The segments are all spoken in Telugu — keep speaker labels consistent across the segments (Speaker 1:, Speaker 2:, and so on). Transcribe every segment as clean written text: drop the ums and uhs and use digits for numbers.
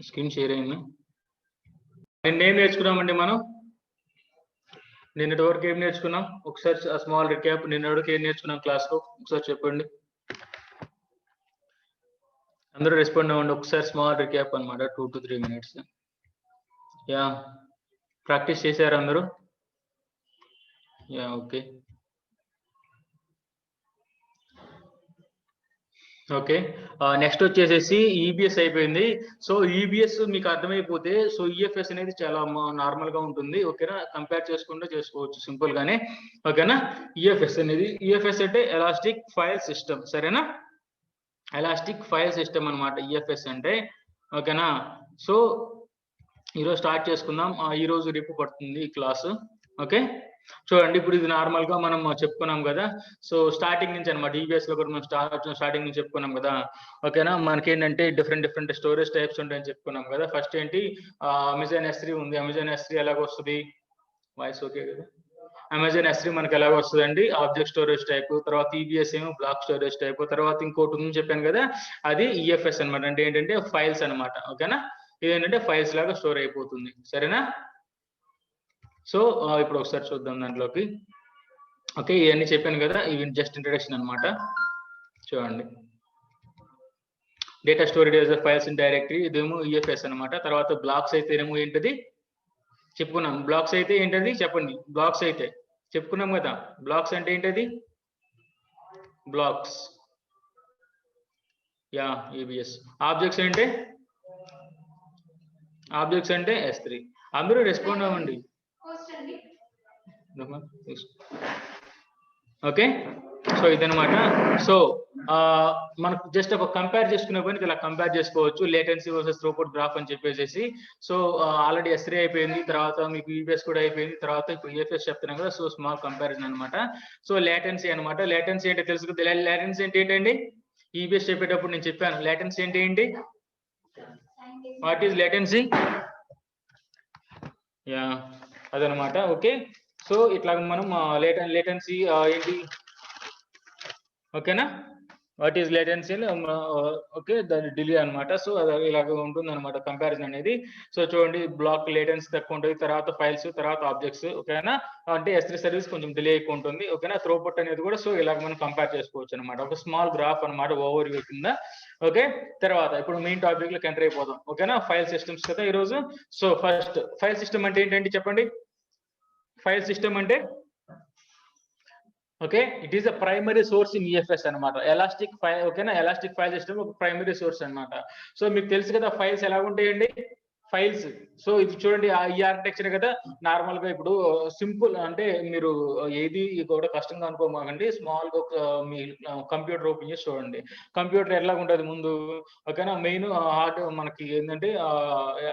Speaker 1: స్క్రీన్ షేర్ అయింది. నిన్నేం నేర్చుకున్నామండి మనం? నిన్నటి వరకు ఏం నేర్చుకున్నాం? ఒకసారి స్మాల్ రిక్యాప్. నిన్నటి వరకు ఏం నేర్చుకున్నాం క్లాస్లో ఒకసారి చెప్పండి. అందరూ రెస్పాండ్ అవ్వండి. ఒకసారి స్మాల్ రిక్యాప్ అనమాట, 2 to 3 minutes. యా, ప్రాక్టీస్ చేశారు అందరూ? Yeah, okay okay. నెక్స్ట్ వచ్చేసేసి ఈబిఎస్ అయిపోయింది. సో ఈబిఎస్ మీకు అర్థమైపోతే సో ఈఎఫ్ఎస్ అనేది చాలా నార్మల్ గా ఉంటుంది. ఓకేనా, కంపేర్ చేసుకుంటూ చేసుకోవచ్చు సింపుల్ గానే. ఓకేనా, ఈఎఫ్ఎస్ అనేది, ఈఎఫ్ఎస్ అంటే ఎలాస్టిక్ ఫైల్ సిస్టమ్. సరేనా, ఎలాస్టిక్ ఫైల్ సిస్టమ్ అనమాట ఈఎఫ్ఎస్ అంటే. ఓకేనా, సో ఈరోజు స్టార్ట్ చేసుకుందాం. ఈ రోజు రేపు పడుతుంది ఈ క్లాసు. ఓకే, చూడండి ఇప్పుడు ఇది నార్మల్ గా మనం చెప్పుకున్నాం కదా. సో స్టార్టింగ్ నుంచి అనమాట, ఈబిఎస్ లో కూడా మనం స్టార్టింగ్ నుంచి చెప్పుకున్నాం కదా. ఓకేనా, మనకేంటంటే డిఫరెంట్ స్టోరేజ్ టైప్స్ ఉంటాయని చెప్పుకున్నాం కదా. ఫస్ట్ ఏంటి, అమెజాన్ S3 ఉంది. అమెజాన్ S3 ఎలాగ వస్తుంది? వాయిస్ ఓకే కదా? అమెజాన్ S3 మనకి ఎలాగ వస్తుందండి? Object storage type. తర్వాత ఈబిఎస్ ఏమో బ్లాక్ స్టోరేజ్ టైప్. తర్వాత ఇంకోటి ఉంది చెప్పాను కదా, అది ఈఎఫ్ఎస్ అనమాట. అంటే ఏంటంటే ఫైల్స్ అనమాట. ఓకేనా, ఇదేంటంటే ఫైల్స్ లాగా స్టోర్ అయిపోతుంది. సరేనా, సో ఇప్పుడు ఒకసారి చూద్దాం దాంట్లోకి. ఓకే, ఇవన్నీ చెప్పాను కదా, ఇవి జస్ట్ ఇంట్రడక్షన్ అనమాట. చూడండి, data storage as files in directory, ఇదేమో ఈఎఫ్ఎస్ అనమాట. తర్వాత బ్లాక్స్ అయితేనేమో ఏంటది చెప్పుకున్నాం. బ్లాక్స్ అయితే ఏంటది చెప్పండి. బ్లాక్స్ అయితే చెప్పుకున్నాం కదా. బ్లాక్స్ అంటే ఏంటది? Blocks, yeah, EBS. ఆబ్జెక్ట్స్ అంటే, ఆబ్జెక్ట్స్ అంటే S3. అందరూ రెస్పాండ్ అవ్వండి. ఓకే, సో ఇదనమాట. సో మనకు జస్ట్ ఒక కంపేర్ చేసుకునే పని ఇలా కంపేర్ చేసుకోవచ్చు, లేటెన్సీ వర్సెస్ థ్రూపుట్ గ్రాఫ్ అని చెప్పేసి. సో ఆల్రెడీ S3 అయిపోయింది, తర్వాత మీకు ఈబిఎస్ కూడా అయిపోయింది, తర్వాత ఇప్పుడు ఈఎఫ్ఎస్ చెప్తున్నాం కదా. సో స్మాల్ కంపారిజన్ అనమాట. సో లేటెన్సీ అనమాట. లేటెన్సీ అంటే తెలుసు కదా. లేటెన్సీ అంటే ఏంటండి? ఈబిఎస్ చెప్పేటప్పుడు నేను చెప్పాను లేటెన్సీ అంటే ఏంటి. What is latency? యా, అదనమాట. ఓకే, సో ఇట్లా మనం లేటెన్సీ ఏంటి, ఓకేనా, వాట్ ఈజ్ లేటెన్సీ, ఓకే, దాని డిలే అనమాట. సో అది ఇలాగ ఉంటుంది అనమాట కంపారిజన్ అనేది. సో చూడండి, బ్లాక్ లేటెన్సీ తక్కువ ఉంటుంది, తర్వాత ఫైల్స్, తర్వాత ఆబ్జెక్ట్స్. ఓకేనా, అంటే S3 సర్వీస్ కొంచెం డిలే ఎక్కువ ఉంటుంది. ఓకేనా, థ్రూపుట్ అనేది కూడా సో ఇలాగ మనం కంపేర్ చేసుకోవచ్చు అనమాట. ఒక స్మాల్ గ్రాఫ్ అనమాట, ఓవర్ వ్యూ కింద. ఓకే, తర్వాత ఇప్పుడు మెయిన్ టాపిక్ లోకి ఎంటర్ అయిపోదాం. ఓకేనా, ఫైల్ సిస్టమ్స్ కదా ఈరోజు. సో ఫస్ట్ ఫైల్ సిస్టమ్ అంటే ఏంటంటే చెప్పండి. ఫైల్ సిస్టమ్ అంటే, okay, it is a primary source in EFS అనమాట. ఎలాస్టిక్ ఫైల్, ఓకేనా, ఎలాస్టిక్ ఫైల్ సిస్టమ్ ఒక ప్రైమరీ సోర్స్ అనమాట. సో మీకు తెలుసు కదా ఫైల్స్ ఎలా ఉంటాయండి. ఫైల్స్, సో ఇది చూడండి, ఈ ఆర్కిటెక్చర్ కదా. నార్మల్ గా ఇప్పుడు సింపుల్ అంటే మీరు ఏది కూడా కష్టంగా అనుకోమాకండి. స్మాల్ గా మీ కంప్యూటర్ ఓపెన్ చేసి చూడండి. కంప్యూటర్ ఎలా ఉంటుంది ముందు, ఓకేనా, మెయిన్ హార్డ్ మనకి ఏంటంటే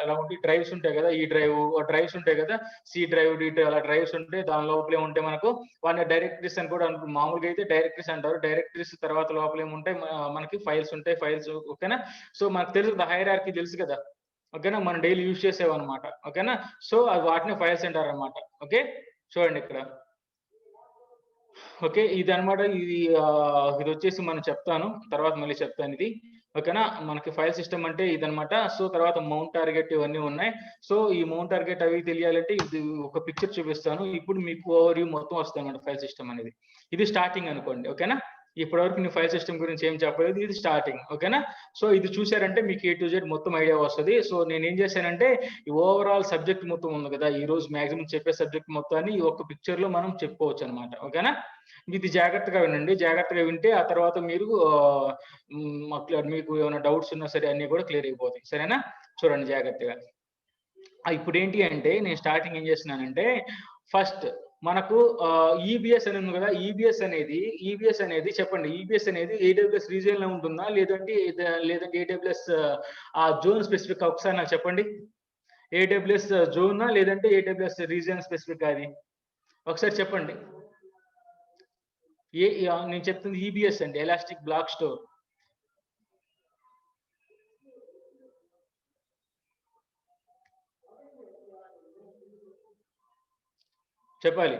Speaker 1: ఎలా ఉంటాయి, డ్రైవ్స్ ఉంటాయి కదా. ఈ డ్రైవ్స్ ఉంటాయి కదా, సి డ్రైవ్, డి డ్రైవ్, అలా డ్రైవ్స్ ఉంటాయి. దాని లోపలే ఉంటాయి మనకు వాటిని డైరెక్టరీస్ అని కూడా మామూలుగా అయితే డైరెక్టరీస్ అంటారు. డైరెక్టరీస్ తర్వాత లోపల ఏముంటాయి మనకి ఫైల్స్ ఉంటాయి. ఫైల్స్, ఓకేనా. సో మనకు తెలుసు కదా, హైరార్కీ తెలుసు కదా. ఓకేనా, మనం డైలీ యూజ్ చేసేవన్నమాట. ఓకేనా, సో అది వాటిని ఫైల్స్ అంటారు అనమాట. ఓకే, చూడండి ఇక్కడ. ఓకే, ఇది అనమాట. ఇది వచ్చేసి మనం చెప్తాను తర్వాత మళ్ళీ చెప్తాను ఇది. ఓకేనా, మనకి ఫైల్ సిస్టమ్ అంటే ఇదనమాట. సో తర్వాత మౌంట్ టార్గెట్ ఇవన్నీ ఉన్నాయి. సో ఈ మౌంట్ టార్గెట్ అవి తెలియాలంటే ఇది ఒక పిక్చర్ చూపిస్తాను. ఇప్పుడు మీకు ఓవర్ వ్యూ మొత్తం వస్తుంది అనమాట ఫైల్ సిస్టమ్ అనేది. ఇది స్టార్టింగ్ అనుకోండి. ఓకేనా, ఇప్పటివరకు నేను ఫైల్ సిస్టమ్ గురించి ఏం చెప్పలేదు, ఇది స్టార్టింగ్. ఓకేనా, సో ఇది చూసారంటే మీకు A to Z మొత్తం ఐడియా వస్తుంది. సో నేను ఏం చేశానంటే ఈ ఓవరాల్ సబ్జెక్ట్ మొత్తం ఉంది కదా, ఈ రోజు మాక్సిమం చెప్పే సబ్జెక్ట్ మొత్తాన్ని ఈ ఒక్క పిక్చర్ లో మనం చెప్పుకోవచ్చు అనమాట. ఓకేనా, ఇది జాగ్రత్తగా వినండి. జాగ్రత్తగా వింటే ఆ తర్వాత మీరు మీకు ఏమైనా డౌట్స్ ఉన్నా సరే అన్ని కూడా క్లియర్ అయిపోతాయి. సరేనా, చూడండి జాగ్రత్తగా. ఇప్పుడు ఏంటి అంటే నేను స్టార్టింగ్ ఏం చేస్తున్నానంటే ఫస్ట్ మనకు ఈబిఎస్ అని ఉంది కదా. ఈబిఎస్ అనేది చెప్పండి. ఈబిఎస్ అనేది AWS రీజియన్ లో ఉంటుందా లేదంటే AWS జోన్ స్పెసిఫిక్? ఒకసారి నాకు చెప్పండి. AWS జోనా లేదంటే AWS రీజియన్ స్పెసిఫిక్? అది ఒకసారి చెప్పండి. నేను చెప్తుంది ఈబిఎస్ అండి, ఎలాస్టిక్ బ్లాక్ స్టోర్. చెప్పాలి.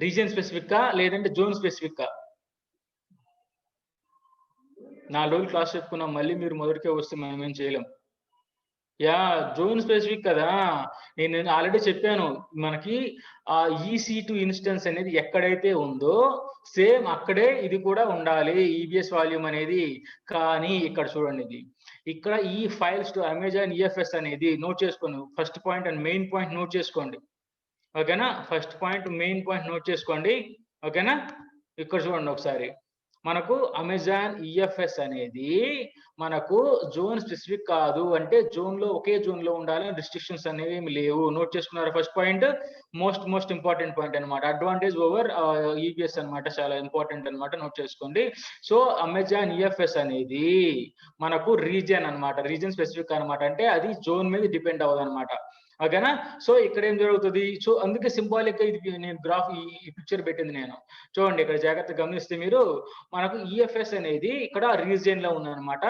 Speaker 1: రీజియన్ స్పెసిఫిక్ లేదంటే జోన్ స్పెసిఫిక్? 4 రోజులు క్లాస్ చెప్పుకున్నాం, మళ్ళీ మీరు మొదటికే వస్తే మనం ఏం చేయలేం. యా జోన్ స్పెసిఫిక్ కదా, నేను ఆల్రెడీ చెప్పాను. మనకి EC2 ఇన్స్టెన్స్ అనేది ఎక్కడైతే ఉందో సేమ్ అక్కడే ఇది కూడా ఉండాలి ఈబిఎస్ వాల్యూమ్ అనేది. కానీ ఇక్కడ చూడండి, ఇక్కడ ఈ ఫైల్స్ టు అమెజాన్ EFS అనేది నోట్ చేసుకోండి. First point and main point note చేసుకోండి, ఓకేనా. First point main point note చేసుకోండి, ఓకేనా. ఇక్కడ చూడండి ఒకసారి, మనకు అమెజాన్ EFS అనేది మనకు జోన్ స్పెసిఫిక్ కాదు. అంటే ఒకే జోన్ లో ఉండాలని రిస్ట్రిక్షన్స్ అనేవి ఏమి లేవు. నోట్ చేసుకున్నారు first point, most important point అనమాట. అడ్వాంటేజ్ ఓవర్ EBS అనమాట, చాలా ఇంపార్టెంట్ అనమాట, నోట్ చేసుకోండి. సో అమెజాన్ EFS అనేది మనకు రీజియన్ అనమాట, రీజియన్ స్పెసిఫిక్ అనమాట. అంటే అది జోన్ మీద డిపెండ్ అవ్వదు అనమాట, ఓకేనా. సో ఇక్కడ ఏం జరుగుతుంది, సో అందుకే సింబాలిక్ గా ఇది నేను గ్రాఫ్ ఈ పిక్చర్ పెట్టింది నేను. చూడండి ఇక్కడ జాగ్రత్తగా గమనిస్తే మీరు, మనకు EFS అనేది ఇక్కడ రీజియన్ లో ఉందన్నమాట.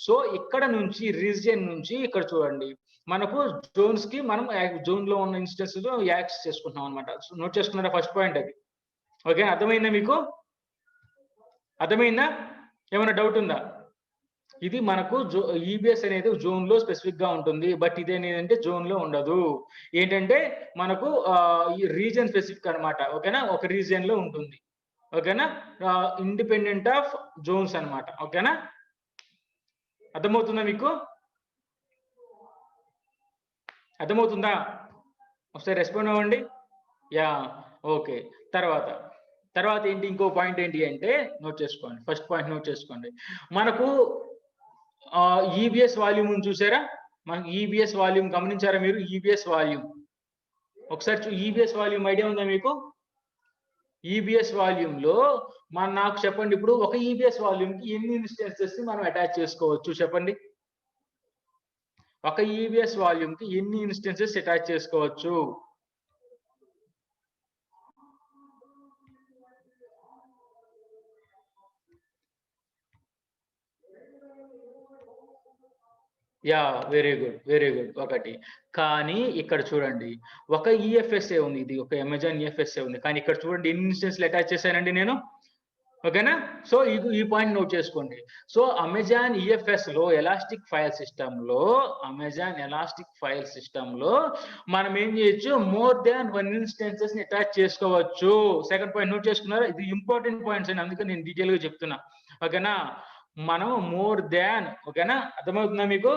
Speaker 1: సో ఇక్కడ నుంచి రీజియన్ నుంచి ఇక్కడ చూడండి, మనకు జోన్స్ కి మనం జోన్ లో ఉన్న ఇన్స్టెన్స్ యాక్సెస్ చేసుకుంటున్నాం అనమాట. నోట్ చేసుకున్నారా ఫస్ట్ పాయింట్ అది, ఓకే. అర్థమైందా మీకు? అర్థమైందా? ఏమైనా డౌట్ ఉందా? ఇది మనకు EBS అనేది జోన్ లో స్పెసిఫిక్ గా ఉంటుంది, బట్ ఇదేంటంటే జోన్ లో ఉండదు. ఏంటంటే మనకు ఈ రీజియన్ స్పెసిఫిక్ అనమాట, ఓకేనా. ఒక రీజియన్ లో ఉంటుంది, ఓకేనా. ఇండిపెండెంట్ ఆఫ్ జోన్స్ అనమాట, ఓకేనా. అర్థమవుతుందా మీకు? అర్థమవుతుందా? ఒకసారి రెస్పాండ్ అవ్వండి. Yeah, okay. తర్వాత ఏంటి, ఇంకో పాయింట్ ఏంటి అంటే నోట్ చేసుకోండి. ఫస్ట్ పాయింట్ నోట్ చేసుకోండి. మనకు EBS వాల్యూమ్ చూసారా? మనకు EBS వాల్యూమ్ గమనించారా మీరు? EBS వాల్యూమ్ ఒకసారి EBS వాల్యూమ్ ఐడియా ఉందా మీకు? EBS వాల్యూమ్ లో నాకు చెప్పండి, ఇప్పుడు ఒక EBS వాల్యూమ్ కి ఎన్ని ఇన్స్టెన్సెస్ మనం అటాచ్ చేసుకోవచ్చు చెప్పండి? ఒక EBS వాల్యూమ్ కి ఎన్ని ఇన్స్టెన్సెస్ అటాచ్ చేసుకోవచ్చు? యా, వెరీ గుడ్ ఒకటి. కానీ ఇక్కడ చూడండి, ఒక EFSA ఉంది, ఇది ఒక అమెజాన్ EFSA ఉంది. కానీ ఇక్కడ చూడండి ఎన్ని ఇన్స్టెన్స్లు అటాచ్ చేశానండి నేను, ఓకేనా. సో ఈ పాయింట్ నోట్ చేసుకోండి. సో అమెజాన్ EFS లో ఎలాస్టిక్ ఫైల్ సిస్టమ్ లో మనం ఏం చేయొచ్చు, మోర్ దాన్ 1 ఇన్స్టెన్సెస్ ని అటాచ్ చేసుకోవచ్చు. సెకండ్ పాయింట్ నోట్ చేసుకున్నారా? ఇది ఇంపార్టెంట్ పాయింట్స్ అండి, అందుకే నేను డీటెయిల్ గా చెప్తున్నా, ఓకేనా. మనం మోర్ దాన్, ఓకేనా, అర్థమవుతుందా మీకు?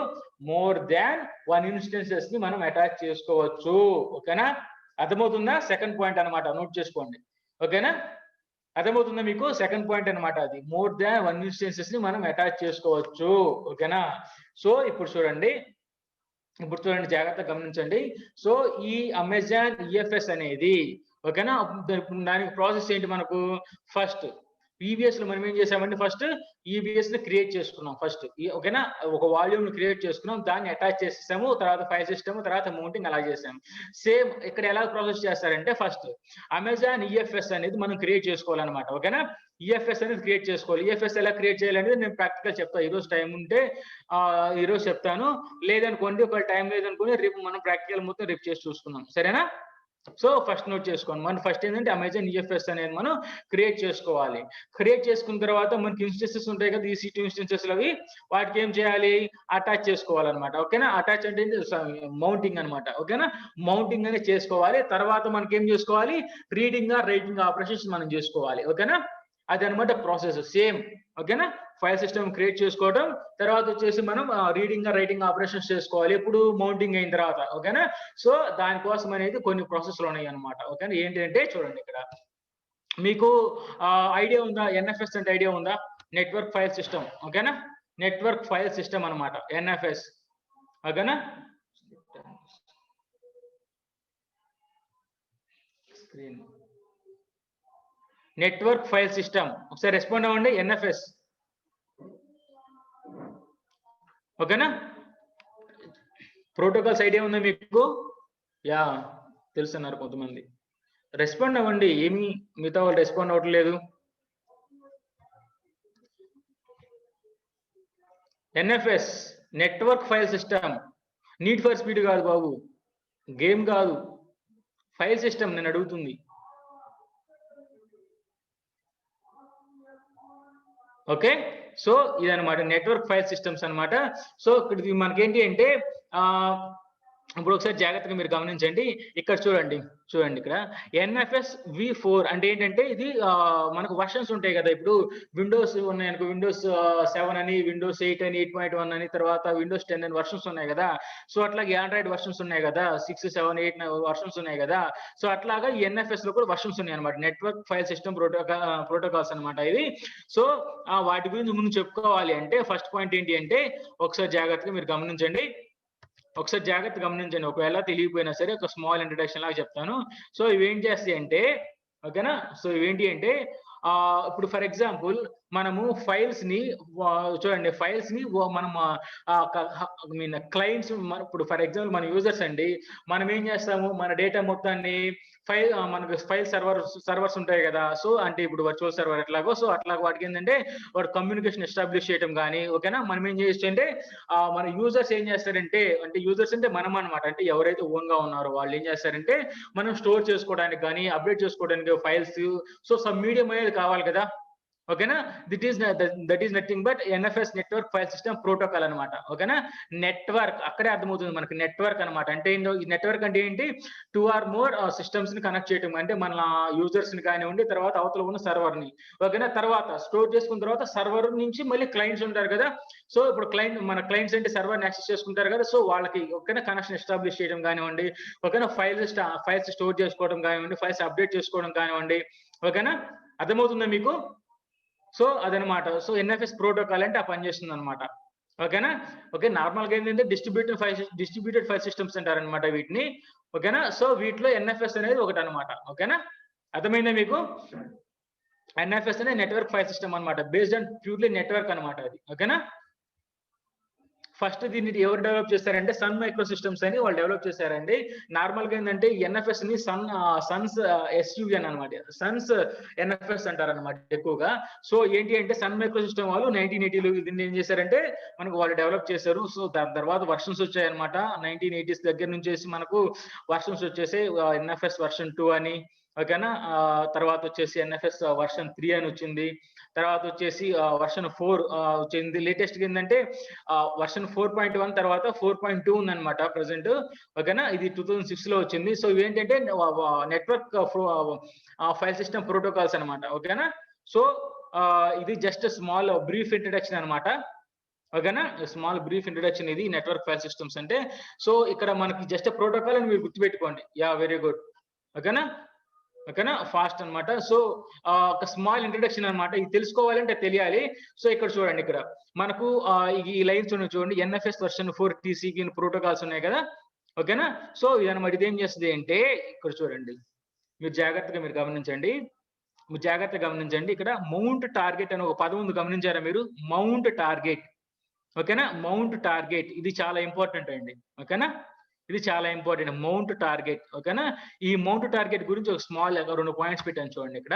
Speaker 1: మోర్ దాన్ 1 ఇన్స్టెన్సెస్ ని మనం అటాచ్ చేసుకోవచ్చు, ఓకేనా. అర్థమవుతుందా? సెకండ్ పాయింట్ అనమాట, నోట్ చేసుకోండి, ఓకేనా. అర్థమవుతుందా మీకు? సెకండ్ పాయింట్ అనమాట, అది మోర్ దాన్ 1 ఇన్స్టెన్సెస్ ని మనం అటాచ్ చేసుకోవచ్చు, ఓకేనా. సో ఇప్పుడు చూడండి జాగ్రత్తగా గమనించండి. సో ఈ అమెజాన్ EFS అనేది, ఓకేనా, దానికి ప్రాసెస్ ఏంటి మనకు? ఫస్ట్ EBS లో మనం ఏం చేసామంటే ఫస్ట్ EBS ని క్రియేట్ చేసుకున్నాం ఫస్ట్, ఓకేనా. ఒక వాల్యూమ్ ని క్రియేట్ చేసుకున్నాం, దాన్ని అటాచ్ చేసేసాము, తర్వాత ఫైల్ సిస్టమ్, తర్వాత మౌంటింగ్ అలా చేసాము. సేమ్ ఇక్కడ ఎలా ప్రాసెస్ చేస్తారంటే, ఫస్ట్ అమెజాన్ EFS అనేది మనం క్రియేట్ చేసుకోవాలన్నమాట, ఓకేనా. EFS అనేది క్రియేట్ చేసుకోవాలి. EFS ఎలా క్రియేట్ చేయాలనేది నేను ప్రాక్టికల్ చెప్తాను. ఈరోజు టైం ఉంటే ఈరోజు చెప్తాను, లేదనుకోండి ఒకవేళ టైం లేదనుకోండి రేపు మనం ప్రాక్టికల్ మొత్తం రేపు చేసి చూసుకుందాం, సరేనా. సో ఫస్ట్ నోట్ చేసుకోండి, మనం ఫస్ట్ ఏంటంటే అమెజాన్ EFS అనేది మనం క్రియేట్ చేసుకోవాలి. క్రియేట్ చేసుకున్న తర్వాత మనకి ఇన్స్టెన్సెస్ ఉంటాయి కదా, EC2 ఇన్స్టెన్సెస్ అవి, వాటికి ఏం చేయాలి, అటాచ్ చేసుకోవాలన్నమాట, ఓకేనా. అటాచ్ అంటే మౌంటింగ్ అనమాట, ఓకేనా. మౌంటింగ్ అనేది చేసుకోవాలి. తర్వాత మనకి ఏం చేసుకోవాలి, రీడింగ్ రైటింగ్ ఆపరేషన్స్ మనం చేసుకోవాలి, ఓకేనా. అదనమాట ప్రాసెస్ సేమ్, ఓకేనా. ఫైల్ సిస్టమ్ క్రియేట్ చేసుకోవడం, తర్వాత వచ్చేసి మనం రీడింగ్ రైటింగ్ ఆపరేషన్స్ చేసుకోవాలి, ఎప్పుడు మౌంటింగ్ అయిన తర్వాత, ఓకేనా. సో దానికోసం అనేది కొన్ని ప్రాసెస్లు ఉన్నాయి అనమాట, ఓకేనా. ఏంటంటే చూడండి ఇక్కడ మీకు ఐడియా ఉందా, NFS అంటే ఐడియా ఉందా? నెట్వర్క్ ఫైల్ సిస్టమ్, ఓకేనా. నెట్వర్క్ ఫైల్ సిస్టమ్ అనమాట NFS, ఓకేనా. స్క్రీన్ నెట్వర్క్ ఫైల్ సిస్టమ్, ఒకసారి రెస్పాండ్ అవ్వండి. NFS, ఓకేనా. ప్రోటోకాల్స్ ఐడియా ఉందా మీకు? యా, తెలుసున్నారు కొంతమంది. రెస్పాండ్ అవ్వండి, ఏమి మిగతా వాళ్ళు రెస్పాండ్ అవ్వట్లేదు. NFS network file system, need for speed కాదు బాబు, గేమ్ కాదు, ఫైల్ సిస్టమ్ నేను అడుగుతుంది, ఓకే. సో ఇదనమాట నెట్వర్క్ ఫైల్ సిస్టమ్స్ అనమాట. సో ఇక్కడ మనకేంటి అంటే ఇప్పుడు ఒకసారి జాగ్రత్తగా మీరు గమనించండి. ఇక్కడ చూడండి. ఇక్కడ ఎన్ఎఫ్ఎస్ V4 అంటే ఏంటంటే ఇది మనకు వర్షన్స్ ఉంటాయి కదా! ఇప్పుడు విండోస్ ఉన్నాయనుకో విండోస్ 7 అని, విండోస్ 8 అని, 8.1 అని, తర్వాత విండోస్ 10 అని వర్షన్స్ ఉన్నాయి కదా! సో అట్లాగే ఆండ్రాయిడ్ వర్షన్స్ ఉన్నాయి కదా! 6, 7, 8 వర్షన్స్ ఉన్నాయి కదా! సో అట్లాగా ఈ ఎన్ఎఫ్ఎస్‌లో కూడా వర్షన్స్ ఉన్నాయన్నమాట. నెట్వర్క్ ఫైల్ సిస్టమ్ ప్రోటోకాల్స్ అన్నమాట ఇవి. సో వాటి గురించి ముందు చెప్పుకోవాలి అంటే ఫస్ట్ పాయింట్ ఏంటి అంటే ఒకసారి జాగ్రత్తగా మీరు గమనించండి. ఒకవేళ తెలియకపోయినా సరే ఒక స్మాల్ ఇంట్రడక్షన్ లాగా చెప్తాను. సో ఇవేం చేస్తాయి అంటే ఓకేనా? సో ఇవేంటి అంటే ఇప్పుడు ఫర్ ఎగ్జాంపుల్ మనము ఫైల్స్‌ని చూడండి మనం క్లయింట్స్ ఇప్పుడు ఫర్ ఎగ్జాంపుల్ మన యూజర్స్ అండి. మనం ఏం చేస్తాము మన డేటా మొత్తాన్ని మనకు ఫైల్ సర్వర్స్ ఉంటాయి కదా! సో అంటే ఇప్పుడు వర్చువల్ సర్వర్ ఎట్లాగో సో అట్లా వాటికి ఏంటంటే వాడు కమ్యూనికేషన్ ఎస్టాబ్లిష్ చేయడం గానీ ఓకేనా? మనం ఏం చేయొచ్చు అంటే మన యూజర్స్ ఏం చేస్తారంటే అంటే యూజర్స్ అంటే మనం అన్నమాట. అంటే ఎవరైతే ఓన్‌గా ఉన్నారో వాళ్ళు ఏం చేస్తారంటే మనం స్టోర్ చేసుకోవడానికి గానీ, అప్డేట్ చేసుకోవడానికి ఫైల్స్ సో సమ్ మీడియం అనేది కావాలి కదా! ఓకేనా? That is nothing but NFS network file system protocol అన్నమాట. ఓకేనా? నెట్వర్క్ అక్కడే అర్థమవుతుంది మనకి నెట్వర్క్ అన్నమాట. అంటే ఈ నెట్వర్క్ అంటే ఏంటి? 2 ఆర్ మోర్ సిస్టమ్స్ ని కనెక్ట్ చేయటం. అంటే మన యూజర్స్ ని కానివ్వండి, తర్వాత అవతల ఉన్న సర్వర్ ని. ఓకేనా? తర్వాత స్టోర్ చేసుకున్న తర్వాత సర్వర్ నుంచి మళ్ళీ క్లయింట్స్ ఉంటారు కదా! సో ఇప్పుడు మన క్లయింట్స్ అంటే సర్వర్‌ని యాక్సెస్ చేసుకుంటారు కదా! సో వాళ్ళకి ఓకేనా కనెక్షన్ ఎస్టాబ్లిష్ చేయడం కానివ్వండి, ఓకేనా ఫైల్స్ స్టోర్ చేసుకోవడం కానివ్వండి, ఫైల్స్ అప్డేట్ చేసుకోవడం కానివ్వండి. ఓకేనా? అర్థమవుతుందా మీకు? సో అదనమాట. సో ఎన్ఎఫ్ఎస్ ప్రోటోకాల్ అంటే ఆ పని చేస్తుందన్నమాట. ఓకేనా? ఓకే. నార్మల్‌గా ఏంటంటే డిస్ట్రిబ్యూటెడ్ ఫైల్ సిస్టమ్స్ అంటారనమాట వీటిని. ఓకేనా? సో వీటిలో ఎన్ఎఫ్ఎస్ అనేది ఒకటనమాట. ఓకేనా? అర్థమైందా మీకు? ఎన్ఎఫ్ఎస్ అనేది నెట్వర్క్ ఫైల్ సిస్టమ్ అన్నమాట. బేస్డ్ ఆన్ ప్యూర్లీ నెట్వర్క్ అన్నమాట అది. ఓకేనా? ఫస్ట్ దీన్ని ఎవరు డెవలప్ చేశారంటే సన్ మైక్రో సిస్టమ్స్ అని వాళ్ళు డెవలప్ చేశారండి. నార్మల్‌గా ఏందంటే ఎన్ఎఫ్ఎస్ ని సన్స్ ఎస్‌యుఎన్ అన్నమాట. సన్స్ ఎన్ఎఫ్ఎస్ అంటారన్నమాట ఎక్కువగా. సో ఏంటి అంటే సన్ మైక్రో సిస్టమ్ వాళ్ళు 1980లో దీన్ని ఏం చేశారంటే మనకు వాళ్ళు డెవలప్ చేశారు. సో దాని తర్వాత వర్షన్స్ వచ్చాయన్నమాట. 1980s దగ్గర నుంచేసి మనకు వర్షన్స్ వచ్చేసాయి. ఎన్ఎఫ్ఎస్ వర్షన్ 2 అని ఓకేనా? తర్వాత వచ్చేసి ఎన్ఎఫ్ఎస్ వర్షన్ 3 అని వచ్చింది. తర్వాత వచ్చేసి వర్షన్ 4 వచ్చింది. లేటెస్ట్‌గా ఏందంటే వర్షన్ 4.1 తర్వాత 4.2 ఉందన్నమాట ప్రెజెంట్. ఓకేనా? ఇది 2006లో వచ్చింది. సో ఇవేంటంటే నెట్వర్క్ ఫైల్ సిస్టమ్ ప్రోటోకాల్స్ అన్నమాట. ఓకేనా? సో ఇది జస్ట్ స్మాల్ బ్రీఫ్ ఇంట్రడక్షన్ అన్నమాట. ఓకేనా? స్మాల్ బ్రీఫ్ ఇంట్రడక్షన్ ఇది నెట్వర్క్ ఫైల్ సిస్టమ్స్ అంటే. సో ఇక్కడ మనకి జస్ట్ ప్రోటోకాల్ అని మీరు గుర్తుపెట్టుకోండి. యాహ్! Very good. ఓకేనా? ఫాస్ట్ అన్నమాట. సో ఒక స్మాల్ ఇంట్రడక్షన్ అన్నమాట. ఇది తెలుసుకోవాలంటే తెలియాలి. సో ఇక్కడ చూడండి ఇక్కడ మనకు ఈ లైన్స్ ఉన్నాయి చూడండి. ఎన్ఎఫ్ఎస్ వర్షన్ 4 టీసీపీ ప్రోటోకాల్స్ ఉన్నాయి కదా! ఓకేనా? సో ఇదన్నమాట. ఇదేం చేస్తది అంటే ఇక్కడ చూడండి. మీరు జాగ్రత్తగా గమనించండి. ఇక్కడ మౌంట్ టార్గెట్ అనే ఒక పదం ఉంది గమనించారా మీరు? Mount target. ఓకేనా? మౌంట్ టార్గెట్ ఇది చాలా ఇంపార్టెంట్ అండి. ఓకేనా? ఇది చాలా ఇంపార్టెంట్. Mount target. ఓకేనా? ఈ మౌంట్ టార్గెట్ గురించి ఒక స్మాల్ 2 పాయింట్స్ పెట్టాను చూడండి ఇక్కడ.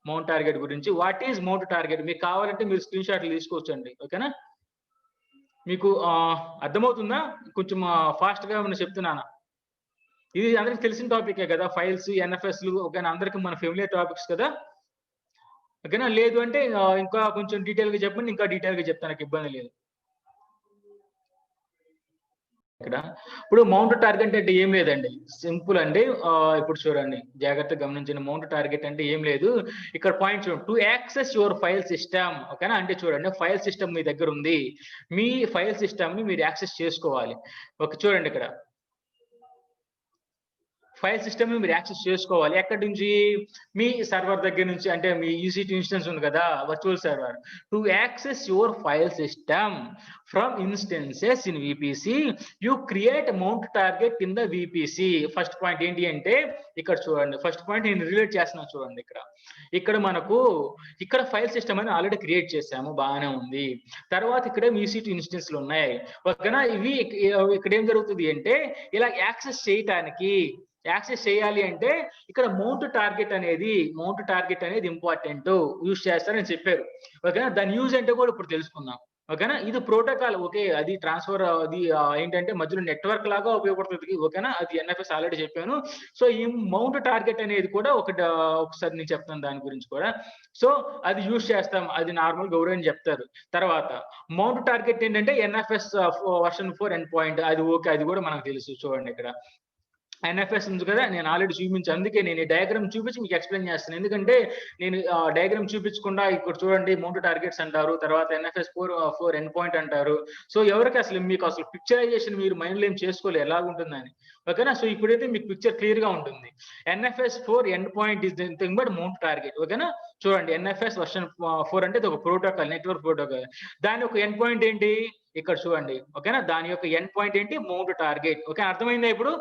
Speaker 1: మౌంట్ టార్గెట్ గురించి. What is mount target? మీకు కావాలంటే మీరు స్క్రీన్ షాట్లు తీసుకోవచ్చండి. ఓకేనా? మీకు అర్థమవుతుందా? కొంచెం ఫాస్ట్‌గా ఏమన్నా చెప్తున్నానా? ఇది అందరికి తెలిసిన టాపికే కదా! ఫైల్స్, ఎన్ఎఫ్ఎస్‌లు ఓకేనా? అందరికి మన ఫెమిలియర్ టాపిక్స్ కదా! ఓకేనా? లేదు అంటే ఇంకా కొంచెం డీటెయిల్‌గా చెప్పండి. ఇంకా డీటెయిల్‌గా చెప్తాను. నాకు ఇబ్బంది లేదు. ఇక్కడ ఇప్పుడు మౌంట్ టార్గెట్ అంటే ఏం లేదండి. సింపుల్ అండి. ఇప్పుడు చూడండి జాగ్రత్తగా గమనించండి. మౌంట్ టార్గెట్ అంటే ఏం లేదు. ఇక్కడ పాయింట్ చూడండి. To access your file system ఓకేనా? అంటే చూడండి ఫైల్ సిస్టమ్ మీ దగ్గర ఉంది. మీ ఫైల్ సిస్టమ్‌ని మీరు యాక్సెస్ చేసుకోవాలి. ఓకే చూడండి ఇక్కడ. ఫైల్ సిస్టమ్‌ని మీరు యాక్సెస్ చేసుకోవాలి. ఎక్కడి నుంచి? మీ సర్వర్ దగ్గర నుంచి అంటే మీ EC2 ఇన్స్టెన్స్ ఉంది కదా! Virtual server. To access your file system from instances in VPC you create mount target in the VPC. First point ఏంటి అంటే ఇక్కడ చూడండి. ఫస్ట్ పాయింట్ నేను రిలేట్ చేస్తున్నాను చూడండి ఇక్కడ. ఇక్కడ ఫైల్ సిస్టమ్ అని ఆల్రెడీ క్రియేట్ చేసాము. బాగానే ఉంది. తర్వాత ఇక్కడ EC2 ఇన్స్టెన్స్‌లు ఉన్నాయి. ఓకేనా? ఇక్కడ ఏం జరుగుతుంది అంటే ఇలా యాక్సెస్ చేయటానికి యాక్సెస్ చేయాలి అంటే ఇక్కడ మౌంట్ టార్గెట్ అనేది ఇంపార్టెంట్ యూజ్ చేస్తారని చెప్పారు. ఓకేనా, దాని యూజ్ అంటే కూడా ఇప్పుడు తెలుసుకుందాం. ఓకేనా, ఇది ప్రోటోకాల్. ఓకే, అది ట్రాన్స్ఫర్ అది ఏంటంటే మధ్యలో నెట్వర్క్ లాగా ఉపయోగపడుతుంది. ఓకేనా, అది ఎన్ఎఫ్ఎస్ ఆల్రెడీ చెప్పాను. సో ఈ మౌంట్ టార్గెట్ అనేది కూడా ఒకసారి నేను చెప్తాను దాని గురించి కూడా. సో అది యూజ్ చేస్తాం, అది నార్మల్ గౌరవం చెప్తారు. తర్వాత మౌంట్ టార్గెట్ ఏంటంటే ఎన్ఎఫ్ఎస్ వర్షన్ 4 ఎండ్ పాయింట్. అది ఓకే, అది కూడా మనకు తెలుసు. చూడండి ఇక్కడ ఎన్ఎఫ్ఎస్ ఉంది కదా, నేను ఆల్రెడీ చూపించాను. అందుకే నేను ఈ డయాగ్రామ్ చూపించి మీకు ఎక్స్ప్లెయిన్ చేస్తాను. ఎందుకంటే నేను డయాగ్రామ్ చూపించకుండా ఇక్కడ చూడండి మౌంట్ టార్గెట్స్ అంటారు, తర్వాత ఎన్ఎఫ్ఎస్ 4 ఎండ్ పాయింట్ అంటారు. సో ఎవరికి అసలు మీకు అసలు పిక్చరైజేషన్ మీరు మైండ్ లో ఏం చేసుకోవాలి ఎలాగుంటుందని. ఓకేనా, సో ఇప్పుడైతే మీకు పిక్చర్ క్లియర్ గా ఉంటుంది. NFS 4 end point is nothing but mount target. ఓకేనా, చూడండి ఎన్ఎఫ్ఎస్ వర్షన్ 4 అంటే ఇది ఒక ప్రోటోకాల్, నెట్వర్క్ ప్రోటోకాల్. దాని ఒక ఎండ్ పాయింట్ ఏంటి ఇక్కడ చూడండి. ఓకేనా, దాని యొక్క ఎండ్ పాయింట్ ఏంటి మౌంట్ టార్గెట్. ఓకే, అర్థమైందా? ఇప్పుడు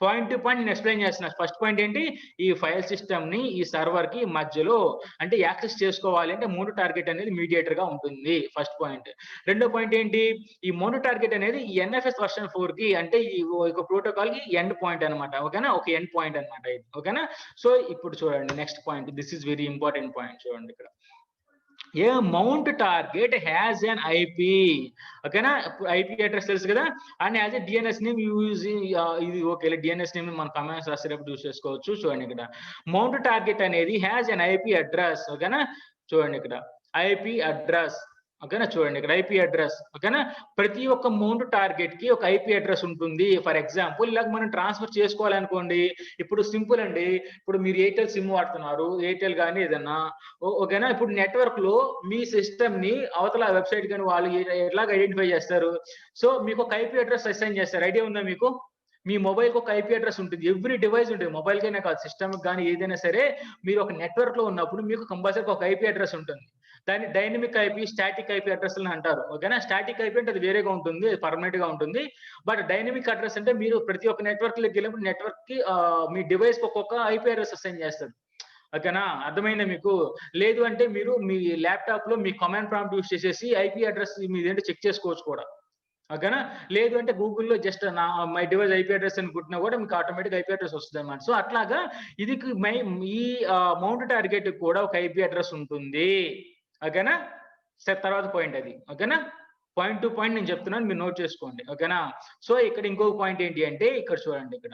Speaker 1: పాయింట్ టు పాయింట్ నేను ఎక్స్ప్లెయిన్ చేస్తున్నా. ఫస్ట్ పాయింట్ ఏంటి, ఈ ఫైల్ సిస్టమ్ ని ఈ సర్వర్ కి మధ్యలో అంటే యాక్సెస్ చేసుకోవాలి అంటే మౌంట్ టార్గెట్ అనేది మీడియేటర్ గా ఉంటుంది, ఫస్ట్ పాయింట్. రెండో పాయింట్ ఏంటి, ఈ మౌంట్ టార్గెట్ అనేది ఈ ఎన్ఎఫ్ఎస్ వర్షన్ 4 కి అంటే ఈ ప్రోటోకాల్ కి ఎండ్ పాయింట్ అనమాట. ఓకేనా, ఒక ఎండ్ పాయింట్ అనమాట ఇది. ఓకేనా, సో ఇప్పుడు చూడండి next point, this is very important point. చూడండి ఇక్కడ a mount target has an IP. ఓకేనా, ఐపీ అడ్రస్ తెలుసు కదా, and has a DNS name using. ఇది ఓకే, డిఎన్ఎస్ నేమ్ మన కమాండ్స్ రాసేటప్పుడు యూజ్ చేసుకోవచ్చు. చూడండి ఇక్కడ మౌంట్ టార్గెట్ అనేది హ్యాస్ ఎన్ ఐపీ అడ్రస్. ఓకేనా, చూడండి ఇక్కడ ఐపీ అడ్రస్. ఓకేనా, చూడండి ఇక్కడ ఐపీ అడ్రస్. ఓకేనా, ప్రతి ఒక్క మౌంట్ టార్గెట్ కి ఒక ఐపీ అడ్రస్ ఉంటుంది. ఫర్ ఎగ్జాంపుల్ ఇలా మనం ట్రాన్స్ఫర్ చేసుకోవాలనుకోండి, ఇప్పుడు సింపుల్ అండి. ఇప్పుడు మీరు ఎయిర్టెల్ సిమ్ వాడుతున్నారు, ఎయిర్టెల్ కానీ ఏదన్నా. ఓకేనా, ఇప్పుడు నెట్వర్క్ లో మీ సిస్టమ్ ని అవతల వెబ్సైట్ కానీ వాళ్ళు ఎలాగ ఐడెంటిఫై చేస్తారు? సో మీకు ఒక ఐపీ అడ్రస్ అసైన్ చేస్తారు. ఐడియా ఉందా మీకు? మీ మొబైల్ కి ఒక ఐపీ అడ్రస్ ఉంటుంది, ఎవ్రీ డివైస్ ఉంటుంది, మొబైల్ కైనా కాదు సిస్టమ్ కానీ ఏదైనా సరే. మీరు ఒక నెట్వర్క్ లో ఉన్నప్పుడు మీకు కంపల్సరీ ఒక ఐపీ అడ్రస్ ఉంటుంది. దాన్ని dynamic IP, static IP address అని అంటారు. ఓకేనా, స్టాటిక్ ఐపీ అంటే అది వేరేగా ఉంటుంది, పర్మనెంట్ గా ఉంటుంది. బట్ డైనమిక్ అడ్రస్ అంటే మీరు ప్రతి ఒక్క నెట్వర్క్ లోకి వెళ్ళినప్పుడు నెట్వర్క్ కి మీ డివైస్ కి ఒక్కొక్క ఐపీ అడ్రస్ అసైన్ చేస్తారు. ఓకేనా, అర్థమైందా మీకు? లేదు అంటే మీరు మీ ల్యాప్టాప్ లో మీ కమాండ్ ప్రాంప్ట్ యూస్ చేసేసి ఐపీ అడ్రస్ మీదేంటో చెక్ చేసుకోవచ్చు కూడా. ఓకేనా, లేదు అంటే గూగుల్లో just my device IP address అని కుట్టినా కూడా మీకు ఆటోమేటిక్ ఐపీ అడ్రస్ వస్తుంది అన్నమాట. సో అట్లాగా ఇది ఈ మౌంట్ టార్గెట్ కూడా ఒక ఐపీ అడ్రస్ ఉంటుంది. ఓకేనా, తర్వాత పాయింట్ అది. ఓకేనా, పాయింట్ టు పాయింట్ నేను చెప్తున్నాను, మీరు నోట్ చేసుకోండి. ఓకేనా, సో ఇక్కడ ఇంకొక పాయింట్ ఏంటి అంటే ఇక్కడ చూడండి, ఇక్కడ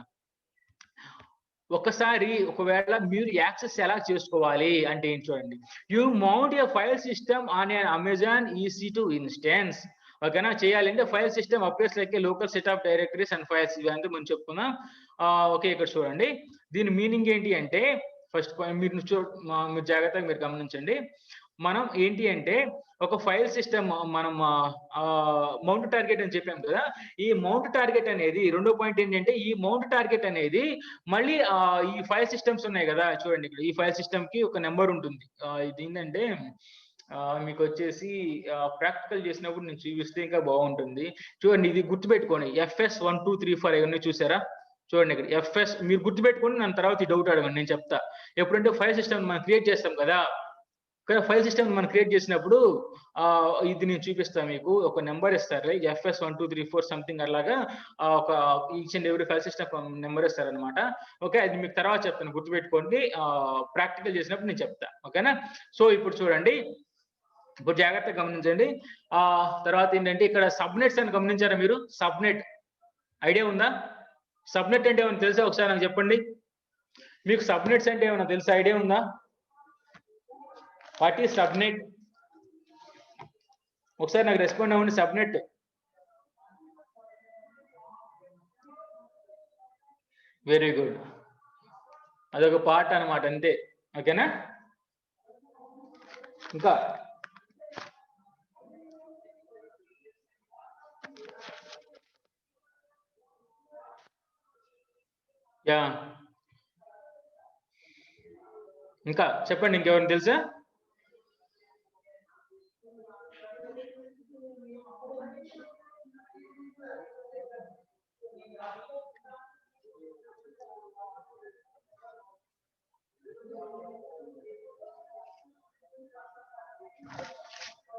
Speaker 1: ఒకసారి ఒకవేళ మీరు యాక్సెస్ ఎలా చేసుకోవాలి అంటే ఏంటి చూడండి. You mount A file system on a Amazon EC2 instance. ఓకేనా, చేయాలంటే file system appears like A local set of directories and files. ఇవంతా మనం చెప్పుకుందాం. ఓకే, ఇక్కడ చూడండి దీని మీనింగ్ ఏంటి అంటే ఫస్ట్ పాయింట్ మీరు జాగ్రత్తగా మీరు గమనించండి. మనం ఏంటి అంటే ఒక ఫైల్ సిస్టమ్ మనం మౌంట్ టార్గెట్ అని చెప్పాం కదా. ఈ మౌంట్ టార్గెట్ అనేది రెండో పాయింట్ ఏంటంటే ఈ మౌంట్ టార్గెట్ అనేది మళ్ళీ ఈ ఫైల్ సిస్టమ్స్ ఉన్నాయి కదా, చూడండి ఇక్కడ ఈ ఫైల్ సిస్టమ్ కి ఒక నెంబర్ ఉంటుంది. ఇది ఏంటంటే మీకు వచ్చేసి ప్రాక్టికల్ చేసినప్పుడు నేను చూపిస్తే ఇంకా బాగుంటుంది. చూడండి ఇది గుర్తుపెట్టుకోండి, FS 1 2 3 4 ఇవన్నీ చూసారా? చూడండి ఇక్కడ FS మీరు గుర్తుపెట్టుకోండి, నన్ను తర్వాత ఈ డౌట్ అడగండి, నేను చెప్తా. ఎప్పుడంటే ఫైల్ సిస్టమ్ మనం క్రియేట్ చేస్తాం కదా, ఫైల్ సిస్టమ్ మనం క్రియేట్ చేసినప్పుడు ఇది నేను చూపిస్తాను మీకు. ఒక నెంబర్ ఇస్తారు, FS 1 2 3 4 సంథింగ్ అలాగా ఒక each and every file system number ఇస్తారు అనమాట. ఓకే, అది మీకు తర్వాత చెప్తాను, గుర్తుపెట్టుకోండి. ప్రాక్టికల్ చేసినప్పుడు నేను చెప్తా. ఓకేనా, సో ఇప్పుడు చూడండి, ఇప్పుడు జాగ్రత్తగా గమనించండి. తర్వాత ఏంటంటే ఇక్కడ సబ్నెట్స్ అని గమనించారా మీరు? సబ్నెట్ ఐడియా ఉందా? సబ్నెట్ అంటే ఏమైనా తెలుసా? ఒకసారి నాకు చెప్పండి. మీకు సబ్నెట్స్ అంటే ఏమైనా తెలుసా? ఐడియా ఉందా? What is subnet? ఒకసారి నాకు రెస్పాండ్ అవ్వండి. సబ్నెట్ వెరీ గుడ్, అదొక పార్ట్ అనమాట అంతే. ఓకేనా, ఇంకా యా ఇంకా చెప్పండి, ఇంకెవరిని తెలుసా?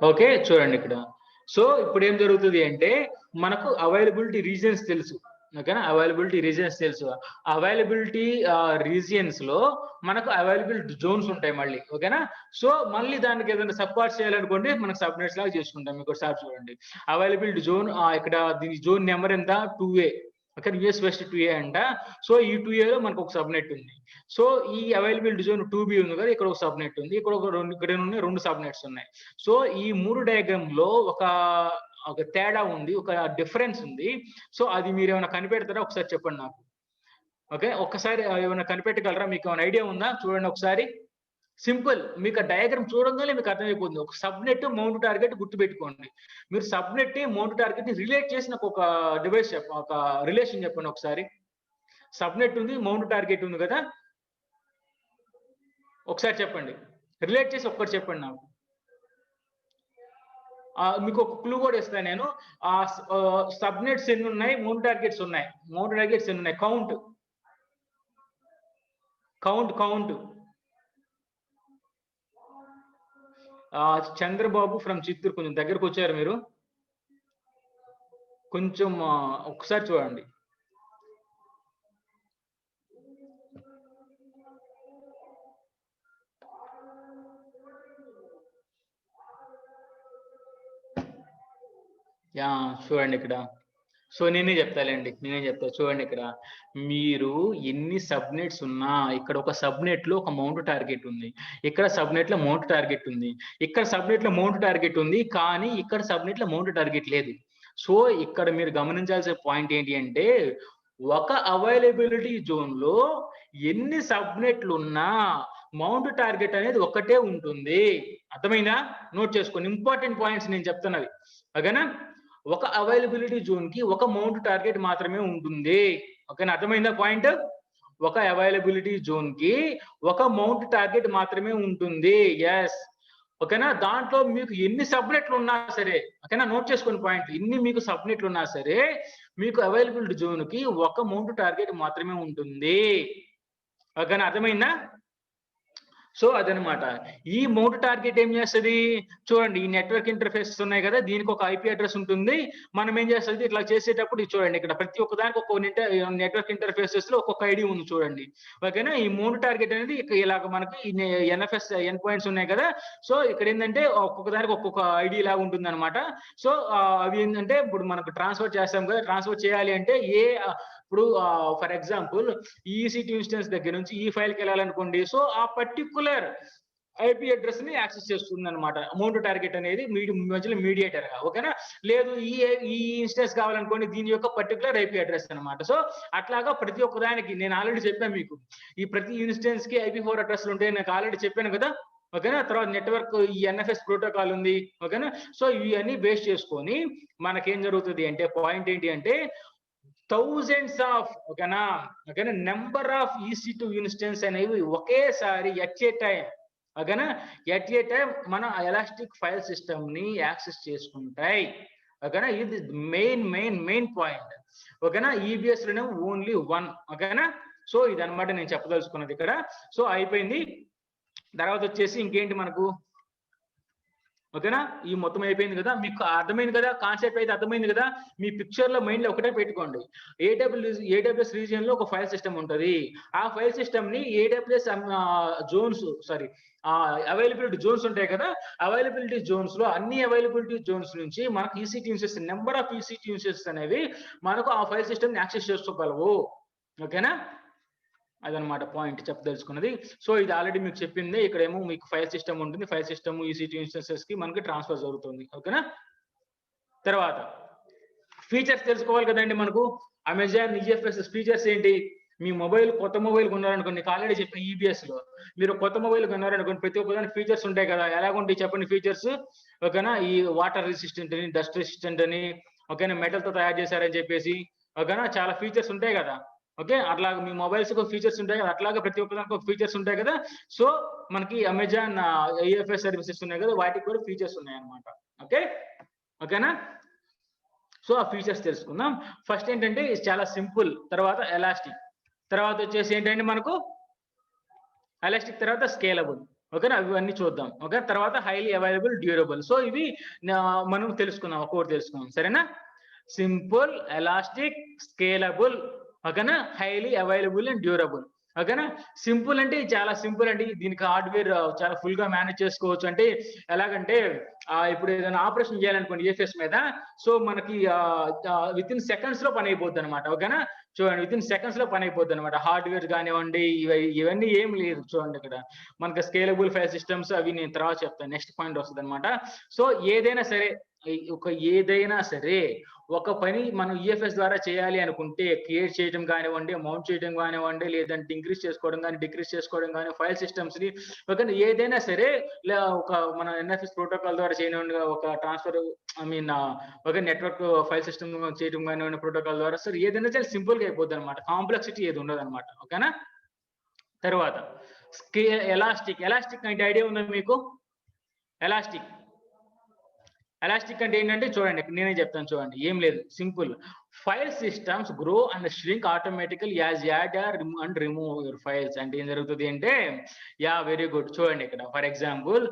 Speaker 1: ఓకే, చూడండి ఇక్కడ. సో ఇప్పుడు ఏం జరుగుతుంది అంటే మనకు అవైలబిలిటీ రీజన్స్ తెలుసు. ఓకేనా. అవైలబిలిటీ రీజియన్స్ తెలుసు. అవైలబిలిటీ రీజియన్స్ లో మనకు అవైలబుల్ జోన్స్ ఉంటాయి మళ్ళీ. ఓకేనా. సో మళ్ళీ దానికి ఏదైనా సబ్పార్ట్ చేయాలనుకోండి మనకు సబ్నెట్స్ లాగా చేసుకుంటాం. మీకు ఒకసారి చూడండి. అవైలబిలిటీ జోన్ ఇక్కడ దీని జోన్ నెంబర్ ఎంత 2A. Okay. US west 2A అంట. సో ఈ 2A లో మనకు ఒక సబ్నెట్ ఉంది. సో ఈ అవైలబిలిటీ జోన్ 2B ఉంది కదా, ఇక్కడ ఒక సబ్నెట్ ఉంది, ఇక్కడ ఒక రెండు సబ్నెట్స్ ఉన్నాయి. సో ఈ 3 డయాగ్రామ్ లో ఒక తేడా ఉంది, ఒక డిఫరెన్స్ ఉంది. సో అది మీరు ఏమైనా కనిపెడతారా ఒకసారి చెప్పండి నాకు. ఓకే. ఒక్కసారి ఏమైనా కనిపెట్టగలరా? మీకు ఏమైనా ఐడియా ఉందా? చూడండి ఒకసారి. సింపుల్. మీకు ఆ డయాగ్రామ్ చూడంగానే మీకు అర్థమైపోతుంది. ఒక సబ్నెట్ మౌంట్ టార్గెట్ గుర్తుపెట్టుకోండి. మీరు సబ్నెట్ మౌంట్ టార్గెట్ ని రిలేట్ చేసిన ఒక డివైస్ ఒక రిలేషన్ చెప్పండి ఒకసారి. సబ్నెట్ ఉంది, మౌంట్ టార్గెట్ ఉంది కదా, ఒకసారి చెప్పండి. రిలేట్ చేసి ఒక్కటి చెప్పండి నాకు. మీకు ఒక క్లూ కూడా ఇస్తాను నేను. సబ్నెట్స్ ఎన్ని ఉన్నాయి, మౌంట్ టార్గెట్స్ ఉన్నాయి. మౌంట్ టార్గెట్స్ ఎన్ని ఉన్నాయి? కౌంట్. చంద్రబాబు ఫ్రమ్ చిత్తూరు, కొంచెం దగ్గరకు వచ్చారు మీరు. కొంచెం ఒకసారి చూడండి. చూడండి ఇక్కడ. సో నేనే చెప్తా చూడండి. ఇక్కడ మీరు ఎన్ని సబ్నెట్స్ ఉన్నా ఇక్కడ ఒక సబ్నెట్ లో ఒక మౌంట్ టార్గెట్ ఉంది, ఇక్కడ సబ్నెట్ లో మౌంట్ టార్గెట్ ఉంది, ఇక్కడ సబ్నెట్ లో మౌంట్ టార్గెట్ ఉంది, కానీ ఇక్కడ సబ్నెట్ లో మౌంట్ టార్గెట్ లేదు. సో ఇక్కడ మీరు గమనించాల్సిన పాయింట్ ఏంటి అంటే ఒక అవైలబిలిటీ జోన్ లో ఎన్ని సబ్నెట్లు ఉన్నా మౌంట్ టార్గెట్ అనేది ఒకటే ఉంటుంది. అర్థమైందా? నోట్ చేసుకోండి. ఇంపార్టెంట్ పాయింట్స్ నేను చెప్తున్నవి. ఓకేనా. ఒక అవైలబిలిటీ జోన్ కి ఒక మౌంట్ టార్గెట్ మాత్రమే ఉంటుంది. ఓకేనా. అర్థమైందా పాయింట్? ఒక అవైలబిలిటీ జోన్ కి ఒక మౌంట్ టార్గెట్ మాత్రమే ఉంటుంది. ఎస్. ఓకేనా. దాంట్లో మీకు ఎన్ని సబ్నెట్లు ఉన్నా సరే, ఓకేనా, నోట్ చేసుకోండి పాయింట్. ఎన్ని మీకు సబ్నెట్లు ఉన్నా సరే మీకు అవైలబిలిటీ జోన్ కి ఒక మౌంట్ టార్గెట్ మాత్రమే ఉంటుంది. ఓకేనా. అర్థమైందా? సో అదనమాట. ఈ మౌంట్ టార్గెట్ ఏం చేస్తుంది చూడండి. ఈ నెట్వర్క్ ఇంటర్ఫేసెస్ ఉన్నాయి కదా, దీనికి ఒక ఐపీ అడ్రస్ ఉంటుంది. మనం ఏం చేస్తుంది ఇట్లా చేసేటప్పుడు చూడండి, ఇక్కడ ప్రతి ఒక్క దానికి ఒక నెట్వర్క్ ఇంటర్ఫేసెస్ లో ఒక్కొక్క ఐడి ఉంది చూడండి. ఓకేనా. ఈ మౌంట్ టార్గెట్ అనేది ఇలాగ మనకి ఎన్ఎఫ్ఎస్ ఎన్ పాయింట్స్ ఉన్నాయి కదా. సో ఇక్కడ ఏంటంటే ఒక్కొక్క దానికి ఒక్కొక్క ఐడి లాగా ఉంటుంది అనమాట. సో అవి ఏంటంటే ఇప్పుడు మనకు ట్రాన్స్ఫర్ చేస్తాం కదా, ట్రాన్స్ఫర్ చేయాలి అంటే ఇప్పుడు ఫర్ ఎగ్జాంపుల్ ఈసీ2 ఇన్స్టెన్స్ దగ్గర నుంచి ఈ ఫైల్కి వెళ్ళాలనుకోండి. సో ఆ పర్టికులర్ ఐపీ అడ్రస్ ని యాక్సెస్ చేస్తుంది అనమాట మౌంట్ టార్గెట్ అనేది మధ్యలో మీడియేటర్ గా. ఓకేనా. లేదు ఈ ఇన్స్టెన్స్ కావాలనుకోండి, దీని యొక్క పర్టికులర్ ఐపీ అడ్రస్ అనమాట. సో అట్లాగా ప్రతి ఒక్క దానికి నేను ఆల్రెడీ చెప్పాను మీకు, ఈ ప్రతి ఇన్స్టెన్స్ కి IP4 అడ్రస్లు ఉంటాయి నాకు ఆల్రెడీ చెప్పాను కదా. ఓకేనా. తర్వాత నెట్వర్క్ ఈ ఎన్ఎఫ్ఎస్ ప్రోటోకాల్ ఉంది. ఓకేనా. సో ఇవన్నీ బేస్ చేసుకొని మనకేం జరుగుతుంది అంటే పాయింట్ ఏంటి అంటే థౌజండ్స్ ఆఫ్ ఓకేనా నెంబర్ ఆఫ్ EC2 ఇన్స్టెన్స్ అనేవి ఒకేసారి ఎట్ ఏ టైం మన ఎలాస్టిక్ ఫైల్ సిస్టమ్ ని యాక్సెస్ చేసుకుంటాయి. ఓకేనా. ఇది మెయిన్ పాయింట్. ఓకేనా. EBS లోనే ఓన్లీ 1. ఓకేనా. సో ఇదన్నమాట నేను చెప్పదలుచుకున్నది ఇక్కడ. సో అయిపోయింది. తర్వాత వచ్చేసి ఇంకేంటి మనకు. ఓకేనా. ఈ మొత్తం అయిపోయింది కదా, మీకు అర్థమైంది కదా, కాన్సెప్ట్ అయితే అర్థమైంది కదా. మీ పిక్చర్ లో మైండ్ లో ఒకటే పెట్టుకోండి. AWS రీజియన్ లో ఒక ఫైల్ సిస్టమ్ ఉంటుంది. ఆ ఫైల్ సిస్టమ్ ని AWS జోన్స్ అవైలబిలిటీ జోన్స్ ఉంటాయి కదా, అవైలబిలిటీ జోన్స్ లో అన్ని అవైలబిలిటీ జోన్స్ నుంచి మనకు EC2 instance number of EC2 instance అనేవి మనకు ఆ ఫైల్ సిస్టమ్ ని యాక్సెస్ చేసుకోగలవు. ఓకేనా. అదనమాట పాయింట్ చెప్పదలుచుకున్నది. సో ఇది ఆల్రెడీ మీకు చెప్పింది. ఇక్కడేమో మీకు ఫైల్ సిస్టమ్ ఉంటుంది, ఫైల్ సిస్టమ్ EC2 ఇన్స్టెన్సెస్ కి మనకి ట్రాన్స్ఫర్ జరుగుతుంది. ఓకేనా. తర్వాత ఫీచర్స్ తెలుసుకోవాలి కదండి మనకు. అమెజాన్ EFS ఫీచర్స్ ఏంటి? మీ మొబైల్ కొత్త మొబైల్ కొన్నారనుకోండి, ఆల్రెడీ చెప్పిన EBS లో మీరు కొత్త మొబైల్ కొన్నారనుకోండి, ప్రతి ఒక్కదానికి ఫీచర్స్ ఉంటాయి కదా. ఎలాగుంటాయి చెప్పండి ఫీచర్స్. ఓకేనా. ఈ వాటర్ రెసిస్టెంట్ అని, డస్ట్ రెసిస్టెంట్ అని, ఓకేనా, మెటల్ తో తయారు చేశారని చెప్పేసి, ఓకేనా, చాలా ఫీచర్స్ ఉంటాయి కదా. ఓకే. అట్లాగా మీ మొబైల్స్ కు ఫీచర్స్ ఉంటాయి కదా, అట్లాగా ప్రతి ఒక్కదానికి ఒక ఫీచర్స్ ఉంటాయి కదా. సో మనకి అమెజాన్ EFS సర్వీసెస్ ఉన్నాయి కదా, వాటికి కూడా ఫీచర్స్ ఉన్నాయి అనమాట. ఓకేనా. సో ఆ ఫీచర్స్ తెలుసుకుందాం. ఫస్ట్ ఏంటంటే చాలా సింపుల్, తర్వాత ఎలాస్టిక్, తర్వాత వచ్చేసి ఏంటంటే మనకు ఎలాస్టిక్ తర్వాత స్కేలబుల్. ఓకేనా. ఇవన్నీ చూద్దాం. ఓకే. తర్వాత హైలీ అవైలబుల్, డ్యూరబుల్. సో ఇవి మనం తెలుసుకుందాం, ఒక్కొక్కటి తెలుసుకుందాం. సరేనా. సింపుల్, ఎలాస్టిక్, స్కేలబుల్, ఓకేనా, హైలీ అవైలబుల్ అండ్ డ్యూరబుల్. ఓకేనా. సింపుల్ అంటే చాలా సింపుల్ అండి. దీనికి హార్డ్వేర్ చాలా ఫుల్ గా మేనేజ్ చేసుకోవచ్చు. అంటే ఎలాగంటే ఇప్పుడు ఏదైనా ఆపరేషన్ చేయాలనుకోండి ఈఎఫ్ఎస్ మీద, సో మనకి విత్ ఇన్ సెకండ్స్ లో పని అయిపోద్ది అనమాట. ఓకేనా. చూడండి, విత్ ఇన్ సెకండ్స్ లో పని అయిపోద్ది అనమాట. హార్డ్వేర్ కానివ్వండి, ఇవన్నీ ఏం లేదు. చూడండి ఇక్కడ మనకి స్కేలబుల్ ఫైల్ సిస్టమ్స్ అవి నేను తర్వాత చెప్తాను. నెక్స్ట్ పాయింట్ వస్తుంది అనమాట. సో ఏదైనా సరే ఒక పని మనం ఈఎఫ్ఎస్ ద్వారా చేయాలి అనుకుంటే, క్రియేట్ చేయడం కానివ్వండి, మౌంట్ చేయడం కానివ్వండి, లేదంటే ఇంక్రీజ్ చేసుకోవడం కానీ, డిక్రీజ్ చేసుకోవడం కానీ, ఫైల్ సిస్టమ్స్ ని ఏదైనా సరే ఒక మన ఎన్ఎఫ్ఎస్ ప్రోటోకాల్ ద్వారా చేయనివ్వండి, ఒక ట్రాన్స్ఫర్ ఒక నెట్వర్క్ ఫైల్ సిస్టమ్ చేయడం కానివ్వండి ప్రోటోకాల్ ద్వారా, సరే ఏదైనా చాలా సింపుల్ గా అయిపోద్ది అనమాట. కాంప్లెక్సిటీ ఏది ఉండదు అనమాట. ఓకేనా. తర్వాత ఎలాస్టిక్ అంటే ఐడియా ఉందా మీకు? ఎలాస్టిక్ అంటే ఏంటంటే చూడండి, నేనే చెప్తాను చూడండి, ఏం లేదు, simple. File systems grow and shrink automatically as add and remove your files. అంటే ఏం జరుగుతుంది అంటే, వెరీ గుడ్. చూడండి ఇక్కడ ఫర్ ఎగ్జాంపుల్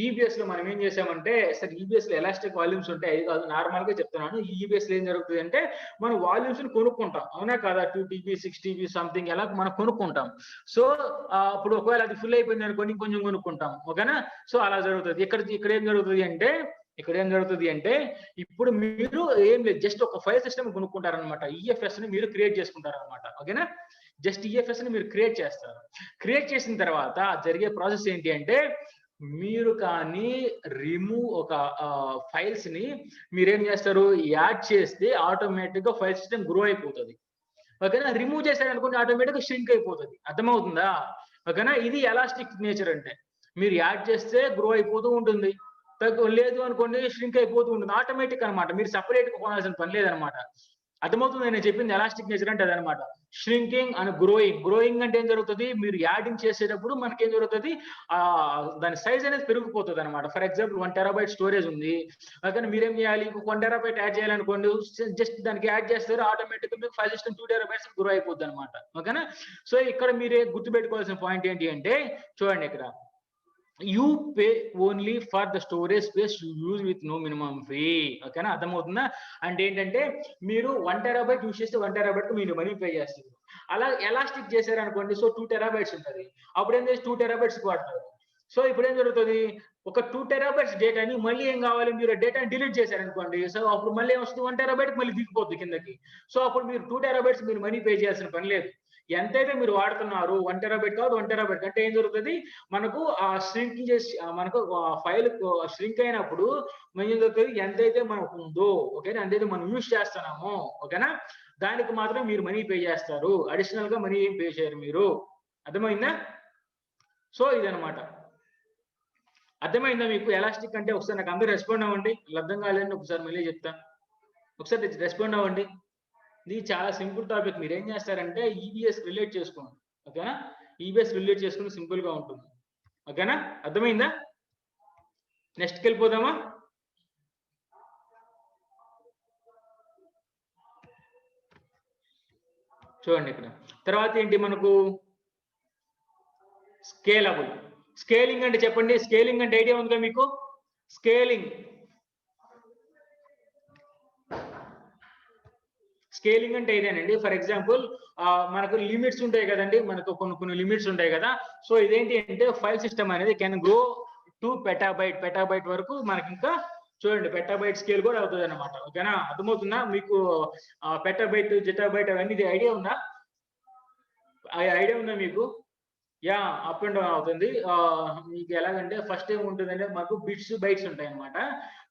Speaker 1: ఈబిఎస్ లో మనం ఏం చేసామంటే, సార్ ఈబిఎస్ లో ఎలాస్టిక్ వాల్యూమ్స్ ఉంటాయి, అది కాదు నార్మల్ గా చెప్తున్నాను. ఈబిఎస్ లో ఏం జరుగుతుంది అంటే, మనం వాల్యూమ్స్ ని కొనుక్కుంటాం, అవునా కదా, 2 TB 6 TB సంథింగ్ ఎలా మనం కొనుక్కుంటాం. సో అప్పుడు ఒకవేళ అది ఫుల్ అయిపోయింది అనుకోండి, ఇంకొంచెం కొనుక్కుంటాం. ఓకేనా. సో అలా జరుగుతుంది. ఇక్కడ ఏం జరుగుతుంది అంటే, ఇప్పుడు మీరు ఏం లేదు, జస్ట్ ఒక ఫైల్ సిస్టమ్ కొనుక్కుంటారనమాట. ఈఎఫ్ఎస్ ని మీరు క్రియేట్ చేసుకుంటారనమాట. ఓకేనా. జస్ట్ ఈఎఫ్ఎస్ ని మీరు క్రియేట్ చేస్తారు. క్రియేట్ చేసిన తర్వాత జరిగే ప్రాసెస్ ఏంటి అంటే, మీరు కానీ రిమూవ్ ఒక ఫైల్స్ ని మీరేం చేస్తారు, యాడ్ చేస్తే ఆటోమేటిక్ గా ఫైల్ సిస్టమ్ గ్రో అయిపోతుంది. ఓకేనా. రిమూవ్ చేశారనుకోండి, ఆటోమేటిక్ గా ష్రింక్ అయిపోతుంది. అర్థమవుతుందా? ఓకేనా. ఇది ఎలాస్టిక్ నేచర్ అంటే, మీరు యాడ్ చేస్తే గ్రో అయిపోతూ ఉంటుంది, లేదు అనుకోండి ష్రింక్ అయిపోతూ ఉంటుంది. ఆటోమేటిక్ అనమాట. మీరు సపరేట్ గా కొనాల్సిన పని లేదనమాట. అర్థమవుతుంది నేను చెప్పింది? ఎలాస్టిక్ నేచర్ అంటే అదనమాట. ష్రింకింగ్ అండ్ గ్రోయింగ్ అంటే ఏం జరుగుతుంది, మీరు యాడింగ్ చేసేటప్పుడు మనకేం జరుగుతుంది, దాని సైజ్ అనేది పెరిగిపోతుంది అనమాట. ఫర్ ఎగ్జాంపుల్ 1 TB స్టోరేజ్ ఉంది, కానీ మీరేం చేయాలి, 1 TB యాడ్ చేయాలనుకోండి, జస్ట్ దానికి యాడ్ చేస్తారు, ఆటోమేటిక్ మీకు ఫైల్ సిస్టమ్ 2 TB గ్రో అయిపోద్ది అనమాట. ఓకేనా. సో ఇక్కడ మీరే గుర్తుపెట్టుకోవాల్సిన పాయింట్ ఏంటి అంటే, చూడండి ఇక్కడ you pay only for the storage space you use with no minimum fee. ఓకేనా. అర్థమవుతుందా? అంటే ఏంటంటే, మీరు 1 TB యూజ్ చేస్తే 1 TB కు మీరు మనీ పే చేస్తారు. అలా ఎలాస్టిక్ చేశారనుకోండి, సో 2 TB ఉంటుంది, అప్పుడు ఏం చేసి 2 TB వాడతారు. సో ఇప్పుడు ఏం జరుగుతుంది, ఒక 2 TB డేటాని మళ్ళీ ఏం కావాలి, మీరు డేటాని డిలీట్ చేశారనుకోండి, సో అప్పుడు మళ్ళీ ఏమొస్తుంది, 1 TB మళ్ళీ దిగిపోద్ది కిందకి. సో అప్పుడు మీరు 2 TB మీరు మనీ పే చేయాల్సిన పని లేదు. ఎంతైతే మీరు వాడుతున్నారు 1 TB కాదు 1 TB అంటే ఏం జరుగుతుంది, మనకు ఆ ష్రింక్ చేసి మనకు ఫైల్ ష్రింక్ అయినప్పుడు ఏం జరుగుతుంది, ఎంతైతే మనకు ఉందో, ఓకేనా, ఎంతైతే మనం యూజ్ చేస్తున్నామో, ఓకేనా, దానికి మాత్రం మీరు మనీ పే చేస్తారు. అడిషనల్ గా మనీ ఏం పే చేయరు మీరు. అర్థమైందా? సో ఇదనమాట. అర్థమైందా మీకు? ఎలాస్టిక్ అంటే ఒకసారి నాకు అందరూ రెస్పాండ్ అవ్వండి. అర్థం కాలేదని ఒకసారి మళ్ళీ చెప్తా, ఒకసారి రెస్పాండ్ అవ్వండి. ఇది చాలా సింపుల్ టాపిక్. మీరు ఏం చేస్తారంటే ఈబిఎస్ రిలేట్ చేసుకోండి. ఓకేనా. ఈబిఎస్ రిలేట్ చేసుకుని సింపుల్ గా ఉంటుంది. ఓకేనా. అర్థమైందా? నెక్స్ట్కి వెళ్ళిపోదామా? చూడండి ఇక్కడ తర్వాత ఏంటి మనకు, స్కేలబుల్. స్కేలింగ్ అంటే చెప్పండి, స్కేలింగ్ అంటే ఐడియా ఉందా మీకు? స్కేలింగ్ అంటే ఇదేనండి. ఫర్ ఎగ్జాంపుల్ మనకు లిమిట్స్ ఉంటాయి కదండి, మనకు కొన్ని లిమిట్స్ ఉంటాయి కదా. సో ఇదేంటి అంటే, ఫైల్ సిస్టమ్ అనేది కెన్ గ్రో టు పెటాబైట్ వరకు మనకి ఇంకా చూడండి పెటాబైట్ స్కేల్ కూడా అవుతుంది అనమాట. ఓకేనా. అర్థమవుతుందా మీకు? పెటాబైట్ జెటాబైట్ అవన్నీ ఐడియా ఉందా మీకు? అప్ అండ్ డౌన్ అవుతుంది. మీకు ఎలాగంటే ఫస్ట్ ఏం ఉంటుందంటే, మాకు బిట్స్ బైట్స్ ఉంటాయి అనమాట.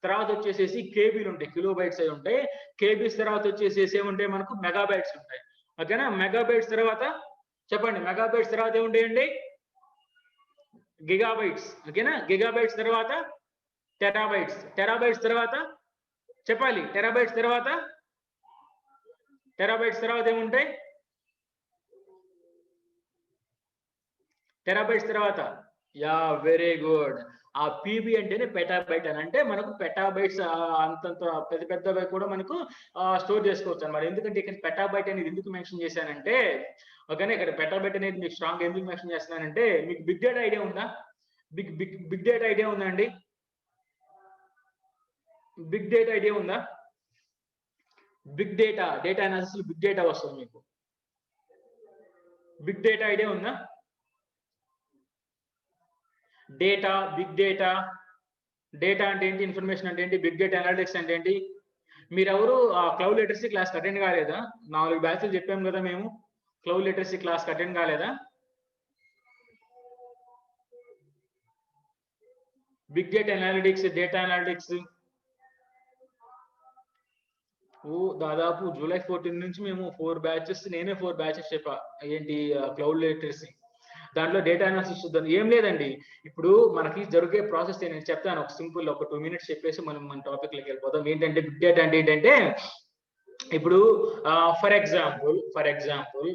Speaker 1: తర్వాత వచ్చేసేసి కేబీలు ఉంటాయి, కిలో బైట్స్ అవి ఉంటాయి. కేబీస్ తర్వాత వచ్చేసేసి ఏముంటాయి మనకు, మెగాబైట్స్ ఉంటాయి. ఓకేనా. మెగాబైట్స్ తర్వాత చెప్పండి, మెగాబైట్స్ తర్వాత ఏముంటాయండి, గిగాబైట్స్. ఓకేనా. గిగాబైట్స్ తర్వాత టెరాబైట్స్ తర్వాత చెప్పాలి, టెరాబైట్స్ తర్వాత ఏముంటాయి, టెరాబైట్స్ తర్వాత వెరీ గుడ్. ఆ పీబీ అంటేనే పెటాబైట్ అని, అంటే మనకు పెటాబైట్స్ అంతంత పెద్దవి కూడా మనకు స్టోర్ చేసుకోవచ్చు అన్నమాట. ఎందుకంటే ఇక్కడ పెటాబైట్ అనేది ఎందుకు మెన్షన్ చేశానంటే, ఓకేనా, ఇక్కడ పెటాబైట్ అనేది మీకు స్ట్రాంగ్ ఎందుకు మెన్షన్ చేస్తున్నానంటే, మీకు బిగ్ డేటా ఐడియా ఉందా? బిగ్ డేటా ఐడియా ఉందా అండి? బిగ్ డేటా ఐడియా ఉందా? Big data, data analysis big data వస్తుంది మీకు. బిగ్ డేటా ఐడియా ఉందా? డేటా, బిగ్ డేటా, డేటా అంటే ఏంటి, ఇన్ఫర్మేషన్ అంటే ఏంటి, బిగ్ డేటా అనలిటిక్స్ అంటే ఏంటి? మీరెవరు క్లౌడ్ లిటరసీ క్లాస్ అటెండ్ కాలేదా? 4 బ్యాచ్లు చెప్పాం కదా మేము. క్లౌడ్ లిటరసీ క్లాస్ అటెండ్ కాలేదా? Big data analytics, data analytics దాదాపు జూలై 14 నుంచి మేము 4 బ్యాచెస్, నేనే 4 బ్యాచెస్ చెప్పా. ఏంటి క్లౌడ్ లిటరసీ, దాంట్లో డేటా అనాలిసిస్ చూద్దాం. ఏం లేదండి, ఇప్పుడు మనకి జరిగే ప్రాసెస్ నేను చెప్తాను. ఒక సింపుల్ ఒక 2 మినిట్స్ చెప్పేసి మనం మన టాపిక్ లోకి వెళ్ళిపోదాం. ఏంటంటే బిగ్ డేటా అంటే ఏంటంటే, ఇప్పుడు ఫర్ ఎగ్జాంపుల్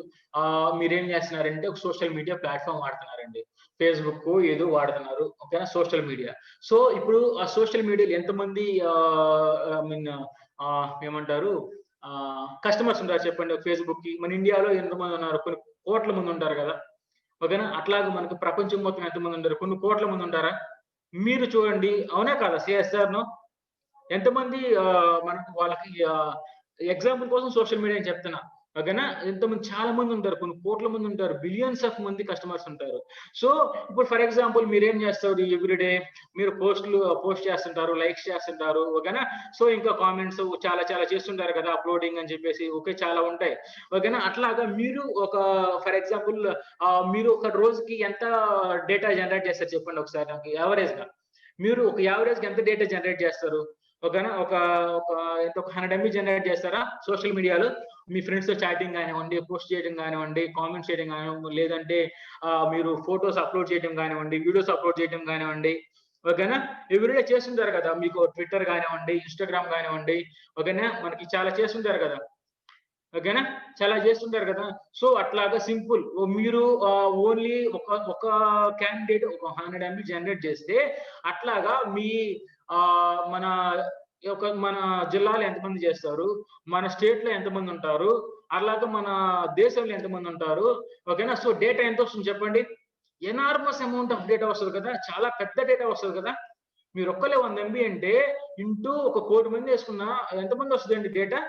Speaker 1: మీరేం చేస్తున్నారంటే ఒక సోషల్ మీడియా ప్లాట్ఫామ్ వాడుతున్నారండి. ఫేస్బుక్ ఏదో వాడుతున్నారు, ఓకేనా, సోషల్ మీడియా. సో ఇప్పుడు ఆ సోషల్ మీడియాలో ఎంతమంది మీన్ ఏమంటారు కస్టమర్స్ ఉంటారు చెప్పండి ఫేస్బుక్ కి? మన ఇండియాలో ఎంతమంది ఉన్నారు? కొన్ని కోట్ల మంది ఉంటారు కదా, ఓకేనా. అట్లాగే మనకు ప్రపంచం మొత్తం ఎంతమంది ఉంటారు? కొన్ని కోట్ల మంది ఉంటారా? మీరు చూడండి, అవునా కదా? సిఎస్ఆర్ నో, ఎంతమంది మనకు వాళ్ళకి ఎగ్జాంపుల్ కోసం సోషల్ మీడియా అని చెప్తున్నా, ఓకేనా. ఎంతమంది, చాలా మంది ఉంటారు, కొన్ని కోట్ల మంది ఉంటారు, బిలియన్స్ ఆఫ్ మంది కస్టమర్స్ ఉంటారు. సో ఇప్పుడు ఫర్ ఎగ్జాంపుల్ మీరేం చేస్తారు, ఎవ్రీడే మీరు పోస్ట్ చేస్తుంటారు, లైక్స్ చేస్తుంటారు, ఓకేనా. సో ఇంకా కామెంట్స్ చాలా చాలా చేస్తుంటారు కదా, అప్లోడింగ్ అని చెప్పేసి, ఓకే, చాలా ఉంటాయి, ఓకేనా. అట్లాగా మీరు ఒక ఫర్ ఎగ్జాంపుల్ మీరు ఒక రోజుకి ఎంత డేటా జనరేట్ చేస్తారు చెప్పండి ఒకసారి నాకు, యావరేజ్ గా. మీరు ఒక యావరేజ్ గా ఎంత డేటా జనరేట్ చేస్తారు? ఓకేనా, ఒక ఒక ఎంత, ఒక 100 MB జనరేట్ చేస్తారా సోషల్ మీడియాలో? మీ ఫ్రెండ్స్ తో చాటింగ్ కానివ్వండి, పోస్ట్ చేయడం కానివ్వండి, కామెంట్ చేయడం కానివ్వండి, లేదంటే మీరు ఫొటోస్ అప్లోడ్ చేయడం కానివ్వండి, వీడియోస్ అప్లోడ్ చేయడం కానివ్వండి, ఓకేనా. ఎవ్రీడే చేస్తుంటారు కదా, మీకు ట్విట్టర్ కానివ్వండి, ఇన్స్టాగ్రామ్ కానివ్వండి, ఓకేనా, మనకి చాలా చేస్తుంటారు కదా, ఓకేనా, చాలా చేస్తుంటారు కదా. సో అట్లాగా సింపుల్, మీరు ఓన్లీ ఒక క్యాండిడేట్ ఒక 100 MB జనరేట్ చేస్తే, అట్లాగా మీ మన మన జిల్లాలో ఎంతమంది చేస్తారు, మన స్టేట్ లో ఎంతమంది ఉంటారు, అలాగే మన దేశంలో ఎంతమంది ఉంటారు, ఓకేనా. సో డేటా ఎంత వస్తుంది చెప్పండి? ఎనార్మస్ అమౌంట్ ఆఫ్ డేటా వస్తుంది కదా, చాలా పెద్ద డేటా వస్తుంది కదా. మీరు ఒక్కలే 100 MB అంటే ఇంటూ 1 కోటి మంది వేసుకున్నా ఎంతమంది వస్తుందండి డేటా?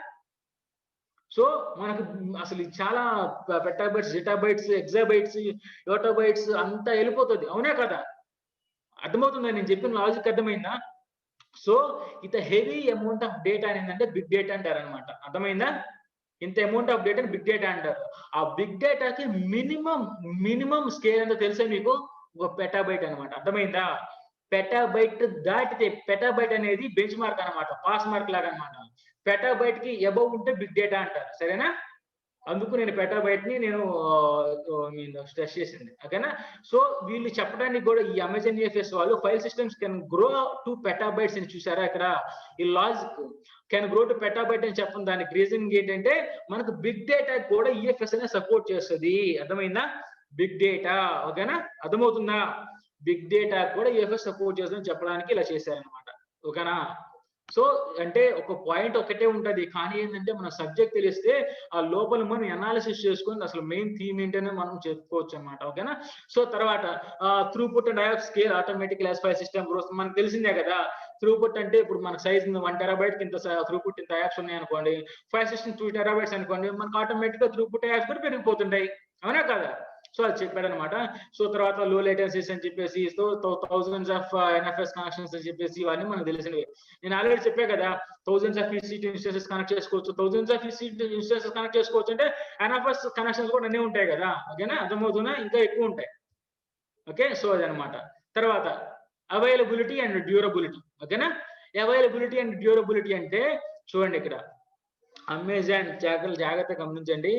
Speaker 1: సో మనకు అసలు చాలా పెటాబైట్స్, జిటాబైట్స్, ఎగ్జాబైట్స్, యోటాబైట్స్ అంతా వెళ్ళిపోతుంది, అవునా కదా? అర్థమవుతుందా నేను చెప్పిన లాజిక్? అర్థమైందా? సో ఇంత హెవీ అమౌంట్ ఆఫ్ డేటా ఏంటంటే బిగ్ డేటా అంటారు అనమాట. అర్థమైందా? ఇంత amount of data big data అంటారు. ఆ బిగ్ డేటాకి మినిమం స్కేల్ ఎంతో తెలుసా మీకు? ఒక పెటాబైట్ అనమాట. అర్థమైందా? పెటాబైట్ దాటితే, పెటాబైట్ అనేది బెంచ్ మార్క్ అనమాట, పాస్ మార్క్ లాగా అనమాట. పెటాబైట్ కి అబౌవ్ ఉంటే బిగ్ డేటా అంటారు, సరేనా? అందుకు నేను పెటాబైట్ ని నేను స్ట్రెస్ చేసింది, ఓకేనా. సో వీళ్ళు చెప్పడానికి కూడా, ఈ అమెజాన్ EFS వాళ్ళు file systems can grow to petabytes అని చూసారా ఇక్కడ? ఈ logic can grow to petabyte అని చెప్పడం దానికి రీజన్ ఏంటంటే, మనకు బిగ్ డేటా కూడా EFS అనే సపోర్ట్ చేస్తుంది. అర్థమైందా? బిగ్ డేటా, ఓకేనా, అర్థమవుతుందా? బిగ్ డేటా కూడా EFS సపోర్ట్ చేస్తుందని చెప్పడానికి ఇలా చేశారనమాట, ఓకేనా. సో అంటే ఒక పాయింట్ ఒకటే ఉంటది, కానీ ఏంటంటే మన సబ్జెక్ట్ తెలిస్తే ఆ లోపల మనం అనాలిసిస్ చేసుకొని అసలు మెయిన్ థీమ్ ఏంటనే మనం చెప్పుకోవచ్చు అనమాట, ఓకేనా. సో తర్వాత throughput and if scale automatic class file system growth మనకు తెలిసిందే కదా. త్రూపుట్ అంటే ఇప్పుడు మన సైజ్ 1 TB ఇంత త్రూపుట్ ఇంత యాప్స్ ఉన్నాయి అనుకోండి, ఫైల్ సిస్టమ్ 2 TB అనుకోండి, మనకు ఆటోమేటిక్ గా త్రూపుట్ యాప్స్ కూడా పెరిగిపోతుంటాయి, అవునా కదా. సో అది చెప్పాడనమాట. సో తర్వాత లో లేటెన్సీస్ అని చెప్పేసి, so thousands of NFS connections అని చెప్పేసి, ఇవన్నీ మనకు తెలిసినవి. నేను ఆల్రెడీ చెప్పా కదా, thousands of EC2 instances connect చేసుకోవచ్చు, thousands of EC2 instances connect చేసుకోవచ్చు అంటే NFS కనెక్షన్స్ కూడా అన్నీ ఉంటాయి కదా, ఓకేనా. అర్థమవుతున్నా? ఇంకా ఎక్కువ ఉంటాయి, ఓకే. సో అదనమాట. తర్వాత అవైలబిలిటీ అండ్ డ్యూరబిలిటీ, ఓకేనా. అవైలబిలిటీ అండ్ డ్యూరబిలిటీ అంటే చూడండి ఇక్కడ, అమెజాన్ జాగ్రత్తగా గమనించండి.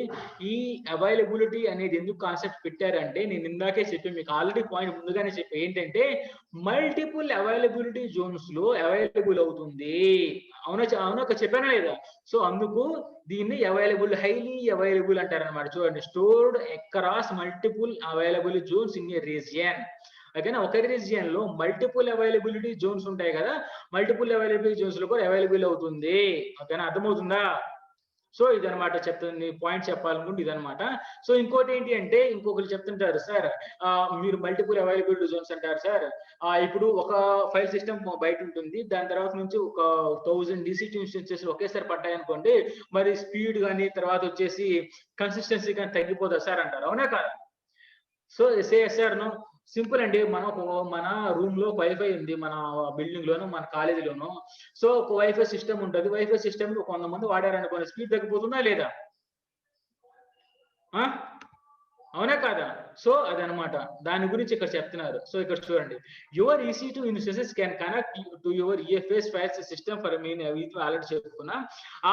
Speaker 1: ఈ అవైలబిలిటీ అనేది ఎందుకు కాన్సెప్ట్ పెట్టారంటే, నేను ఇందాకే చెప్పి మీకు ఆల్రెడీ పాయింట్ ముందుగానే చెప్పి, ఏంటంటే మల్టిపుల్ అవైలబిలిటీ జోన్స్ లో అవైలబుల్ అవుతుంది. అవునా చెప్పానా లేదా? సో అందుకు దీన్ని హైలీ అవైలబుల్ అంటారనమాట. చూడండి, stored across multiple available Jones in a region, ఓకేనా. ఒక రీజియన్ లో మల్టిపుల్ అవైలబిలిటీ జోన్స్ ఉంటాయి కదా, మల్టిపుల్ అవైలబిలిటీ జోన్స్ లో కూడా అవైలబుల్ అవుతుంది, ఓకేనా. అర్థమవుతుందా? సో ఇదనమాట చెప్తుంది, పాయింట్ చెప్పాలనుకుంటే ఇదనమాట. సో ఇంకోటి ఏంటి అంటే ఇంకొకరు చెప్తుంటారు సార్ మీరు మల్టిపుల్ అవైలబిలిటీ జోన్స్ అంటారు సార్. ఇప్పుడు ఒక ఫైల్ సిస్టమ్ బయట ఉంటుంది, దాని తర్వాత నుంచి ఒక 1000 DCT ఇన్స్టెన్సెస్ ఒకేసారి పడ్డాయి అనుకోండి, మరి స్పీడ్ కానీ తర్వాత వచ్చేసి కన్సిస్టెన్సీ కానీ తగ్గిపోతుంది సార్ అంటారు, అవునా కాదా? సో సార్ నో సింపుల్ అండి. మన రూమ్ లో వైఫై ఉంది, మన బిల్డింగ్ లోను మన కాలేజీలోను. సో ఒక వైఫై సిస్టమ్ ఉంటుంది, వైఫై సిస్టమ్ కొంతమంది వాడారనుకోండి, స్పీడ్ తగ్గిపోతుందా లేదా? అవునా కాదా? సో అదనమాట, దాని గురించి ఇక్కడ చెప్తున్నారు. సో ఇక్కడ చూడండి, your EC2 instances can connect to your EFS files system for mean already చెప్పుకున్నా.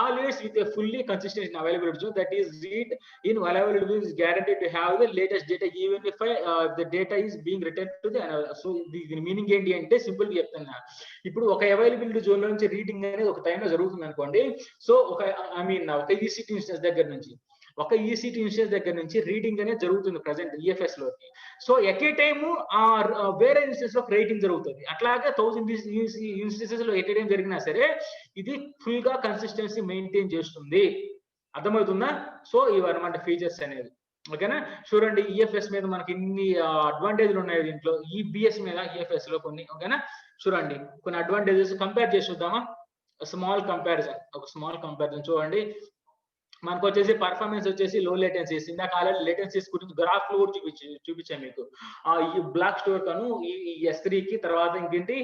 Speaker 1: Always with a fully consistent availability zone that is read in availability is guaranteed to have the latest data even if the data is being written to the so దీని మీనింగ్ ఏంటి అంటే సింపుల్ గా చెప్తున్నా. ఇప్పుడు ఒక అవైలబిలిటీ జోన్ లో నుంచి రీడింగ్ అనేది ఒక టైంలో జరుగుతుంది అనుకోండి. సో ఒక ఒక EC2 ఇన్స్టెన్స్ దగ్గర నుంచి దగ్గర నుంచి రీడింగ్ అనేది జరుగుతుంది ప్రెసెంట్ EFS లోకి. సో ఎట్ ఏ టైమ్ వేరే ఇన్స్టెన్స్ లో రైటింగ్ జరుగుతుంది. అట్లాగే 1000 ఇన్స్టెన్సెస్ లో ఎట్ ఏ టైం జరిగినా సరే ఇది ఫుల్ గా కన్సిస్టెన్సీ మెయింటైన్ చేస్తుంది. అర్థమవుతుందా? సో ఇవన్నమాట ఫీచర్స్ అనేది. ఓకేనా? చూడండి, EFS మీద మనకి ఇన్ని అడ్వాంటేజ్లు ఉన్నాయి దీంట్లో, EBS మీద EFS లో కొన్ని. ఓకేనా? చూడండి కొన్ని అడ్వాంటేజెస్ కంపేర్ చేసి చూద్దామా? స్మాల్ కంపారిజన్ చూడండి. మనకు వచ్చేసి పర్ఫార్మెన్స్ వచ్చేసి లో లేటెన్సీస్. ఇందాక ఆల్రెడీ లేటెన్సీస్ గురించి గ్రాఫ్ లో చూపించాను మీకు. ఈ బ్లాక్ స్టోర్ కను ఈ S3 కి తర్వాత ఇంకేంటి